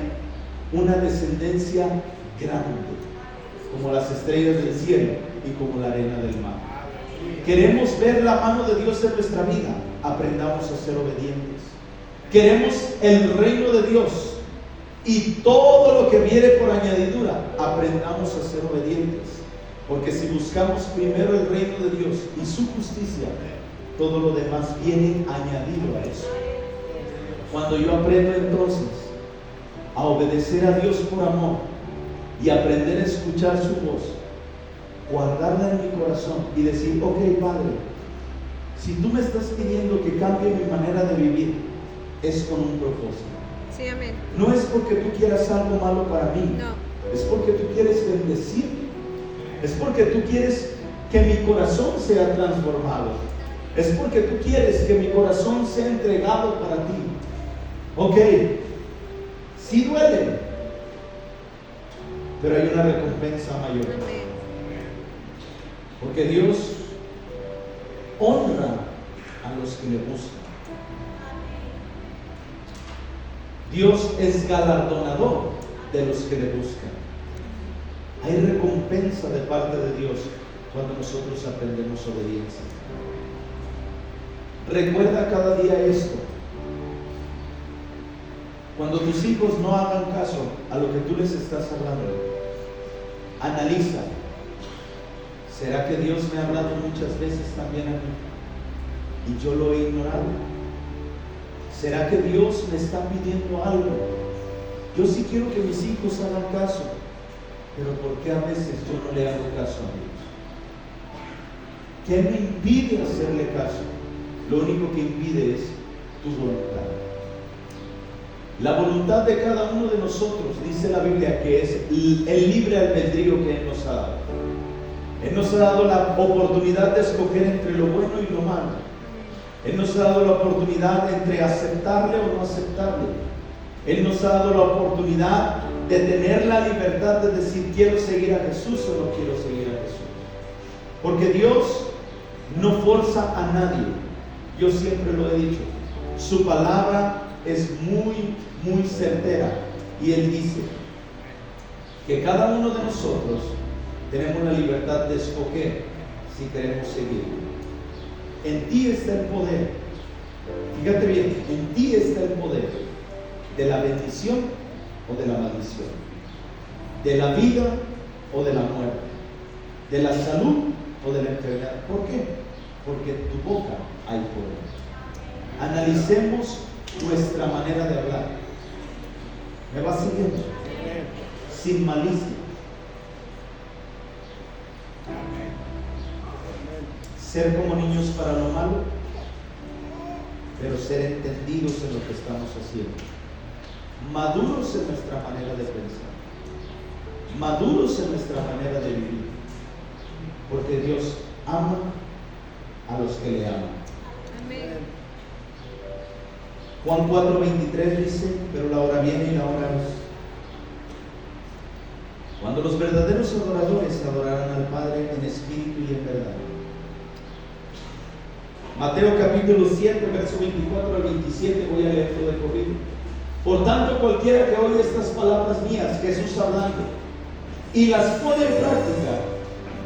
una descendencia grande, como las estrellas del cielo y como la arena del mar. Queremos ver la mano de Dios en nuestra vida, aprendamos a ser obedientes. Queremos el reino de Dios Y todo lo que viene por añadidura, aprendamos a ser obedientes. Porque si buscamos primero el reino de Dios y su justicia, todo lo demás viene añadido a eso. Cuando yo aprendo entonces a obedecer a Dios por amor y aprender a escuchar su voz, guardarla en mi corazón y decir, ok, Padre, si tú me estás pidiendo que cambie mi manera de vivir, es con un propósito. Sí, amén. No es porque tú quieras algo malo para mí, No. es porque tú quieres bendecirme, es porque tú quieres que mi corazón sea transformado, es porque tú quieres que mi corazón sea entregado para ti. Ok, sí duele, pero hay una recompensa mayor. Amén. Porque Dios honra a los que le buscan. Dios es galardonador de los que le buscan. Hay recompensa de parte de Dios cuando nosotros aprendemos obediencia. Recuerda cada día esto. Cuando tus hijos no hagan caso a lo que tú les estás hablando, analiza. ¿Será que Dios me ha hablado muchas veces también a mí y yo lo he ignorado? ¿Será que Dios me está pidiendo algo? Yo sí quiero que mis hijos hagan caso, pero ¿por qué a veces yo no le hago caso a Dios? ¿Qué me impide hacerle caso? Lo único que impide es tu voluntad. La voluntad de cada uno de nosotros, dice la Biblia, que es el libre albedrío que Él nos ha dado. Él nos ha dado la oportunidad de escoger entre lo bueno y lo malo. Él nos ha dado la oportunidad entre aceptarle o no aceptarle. Él nos ha dado la oportunidad de tener la libertad de decir quiero seguir a Jesús o no quiero seguir a Jesús. Porque Dios no forza a nadie. Yo siempre lo he dicho. Su palabra es muy certera. Y Él dice que cada uno de nosotros tenemos la libertad de escoger si queremos seguir. En ti está el poder. Fíjate bien, en ti está el poder de la bendición o de la maldición, de la vida o de la muerte, de la salud o de la enfermedad. ¿Por qué? Porque en tu boca hay poder. Analicemos nuestra manera de hablar. ¿Me vas siguiendo? Sin malicia. Ser como niños para lo malo, pero ser entendidos en lo que estamos haciendo. Maduros en nuestra manera de pensar. Maduros en nuestra manera de vivir. Porque Dios ama a los que le aman. Amén. Juan 4:23 dice, pero la hora viene y la hora es cuando los verdaderos adoradores adorarán al Padre en espíritu y en verdad. Mateo capítulo 7, verso 24 al 27, voy a leer todo de corrido. Por tanto, cualquiera que oye estas palabras mías, Jesús hablando, y las pone en práctica,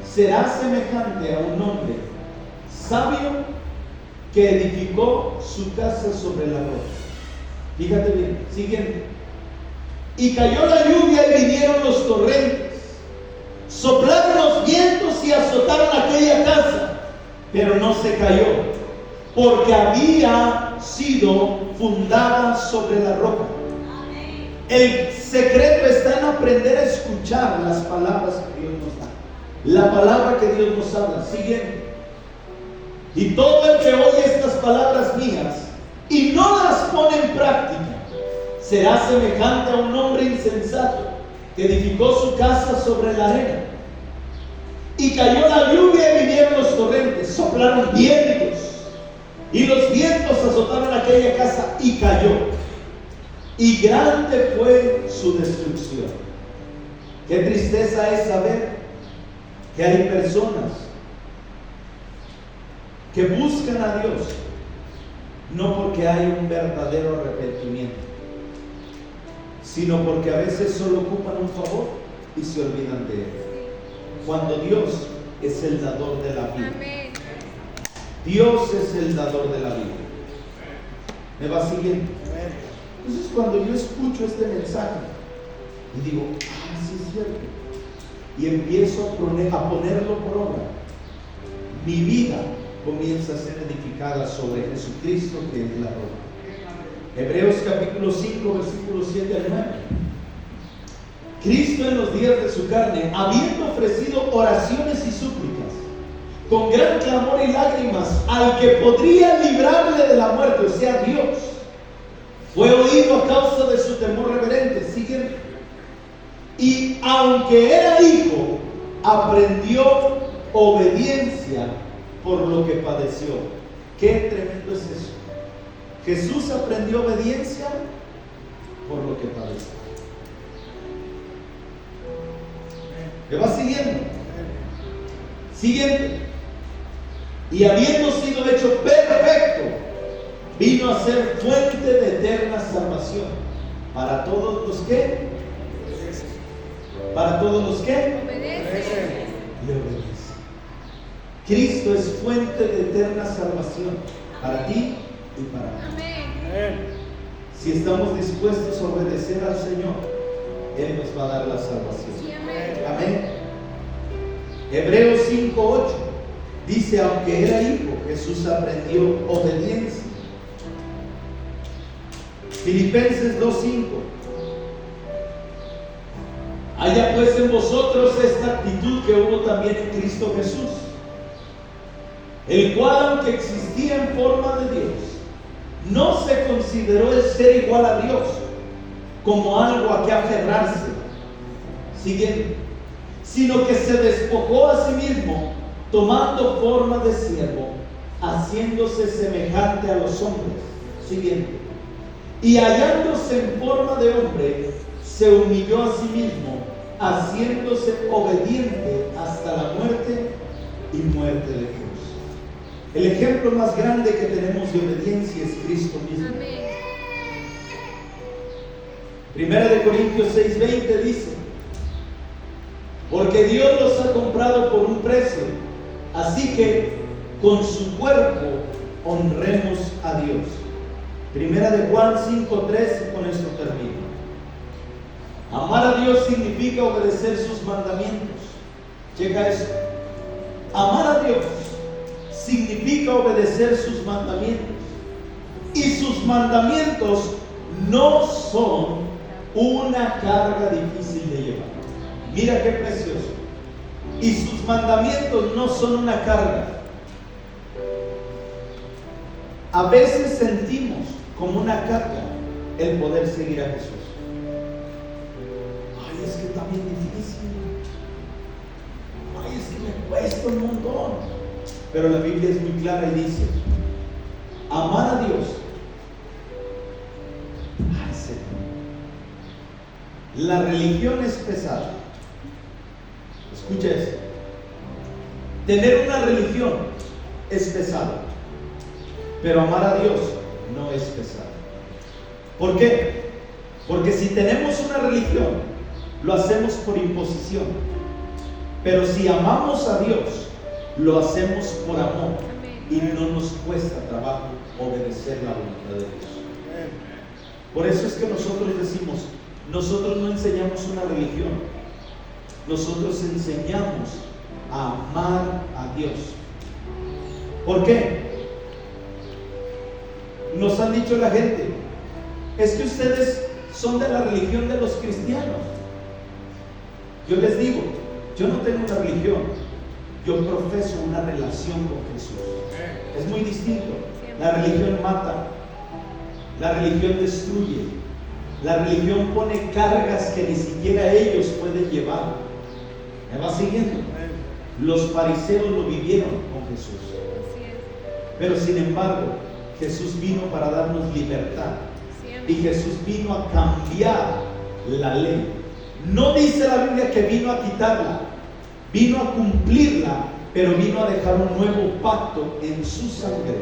será semejante a un hombre sabio que edificó su casa sobre la roca. Fíjate bien, siguiente. Y cayó la lluvia y vinieron los torrentes, soplaron los vientos y azotaron aquella casa, pero no se cayó, porque había sido fundada sobre la roca. El secreto está en aprender a escuchar las palabras que Dios nos da, la palabra que Dios nos habla. Siguiente. Y todo el que oye estas palabras mías y no las pone en práctica será semejante a un hombre insensato que edificó su casa sobre la arena. Y cayó la lluvia y vinieron los torrentes, soplaron vientos, y los vientos azotaron aquella casa y cayó. Y grande fue su destrucción. Qué tristeza es saber que hay personas que buscan a Dios no porque hay un verdadero arrepentimiento, sino porque a veces solo ocupan un favor y se olvidan de Él. Cuando Dios es el dador de la vida. Amén. Dios es el dador de la vida. ¿Me va siguiendo? Entonces cuando yo escucho este mensaje y digo, sí es cierto, y empiezo a ponerlo por obra, mi vida comienza a ser edificada sobre Jesucristo, que es la roca. Hebreos capítulo 5, versículos 7 al 9. Cristo en los días de su carne, habiendo ofrecido oraciones y súplicas, con gran clamor y lágrimas, al que podría librarle de la muerte, o sea, Dios, fue oído a causa de su temor reverente. Siguiente. Y aunque era hijo, aprendió obediencia por lo que padeció. Qué tremendo es eso. Jesús aprendió obediencia por lo que padeció. ¿Me va siguiendo? Siguiente. Y habiendo sido hecho perfecto, vino a ser fuente de eterna salvación para todos los que, le obedecen. Cristo es fuente de eterna salvación para ti y para mí. Amén. Si estamos dispuestos a obedecer al Señor, Él nos va a dar la salvación. Sí, amén. Amén. Hebreos 5:8 dice, aunque era hijo, Jesús aprendió obediencia. Filipenses 2:5. Haya pues en vosotros esta actitud que hubo también en Cristo Jesús, el cual, aunque existía en forma de Dios, no se consideró el ser igual a Dios como algo a que aferrarse. Siguiente. Sino que se despojó a sí mismo, tomando forma de siervo, haciéndose semejante a los hombres. Siguiente. Y hallándose en forma de hombre, se humilló a sí mismo, haciéndose obediente hasta la muerte y muerte de cruz. El ejemplo más grande que tenemos de obediencia es Cristo mismo. Amén. Primera de Corintios 6:20 dice, porque Dios los ha comprado por un precio, así que con su cuerpo honremos a Dios. Primera de Juan 5:13, con esto termino. Amar a Dios significa obedecer sus mandamientos. Checa eso. Amar a Dios significa obedecer sus mandamientos. Y sus mandamientos no son una carga difícil de llevar. Mira qué precioso. Y sus mandamientos no son una carga. A veces sentimos como una carga el poder seguir a Jesús. Ay, es que está bien difícil. Ay, es que me cuesta un montón. Pero la Biblia es muy clara y dice, amar a Dios. Ay, Señor. La religión es pesada. Escucha eso. Tener una religión es pesado, pero amar a Dios no es pesado. ¿Por qué? Porque si tenemos una religión, lo hacemos por imposición. Pero si amamos a Dios, lo hacemos por amor. Y no nos cuesta trabajo obedecer la voluntad de Dios. Por eso es que nosotros decimos, nosotros no enseñamos una religión. Nosotros enseñamos a amar a Dios. ¿Por qué? Nos han dicho la gente, es que ustedes son de la religión de los cristianos. Yo les digo, yo no tengo una religión, yo profeso una relación con Jesús. Es muy distinto. La religión mata, la religión destruye, la religión pone cargas que ni siquiera ellos pueden llevar. ¿Me va siguiendo? Los fariseos lo vivieron con Jesús. Pero sin embargo, Jesús vino para darnos libertad. Y Jesús vino a cambiar la ley. No dice la Biblia que vino a quitarla, vino a cumplirla, pero vino a dejar un nuevo pacto en su sangre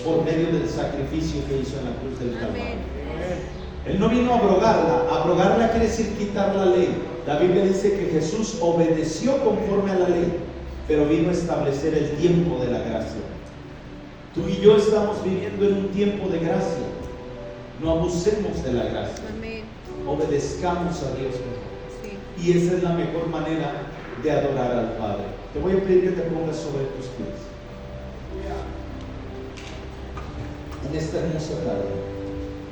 por medio del sacrificio que hizo en la cruz del Calvario. Él no vino a abrogarla. Abrogarla quiere decir quitar la ley. La Biblia dice que Jesús obedeció conforme a la ley, pero vino a establecer el tiempo de la gracia. Tú y yo estamos viviendo en un tiempo de gracia. No abusemos de la gracia. Amén. Obedezcamos a Dios mejor. Sí. Y esa es la mejor manera de adorar al Padre. Te voy a pedir que te pongas sobre tus pies. En esta hermosa tarde.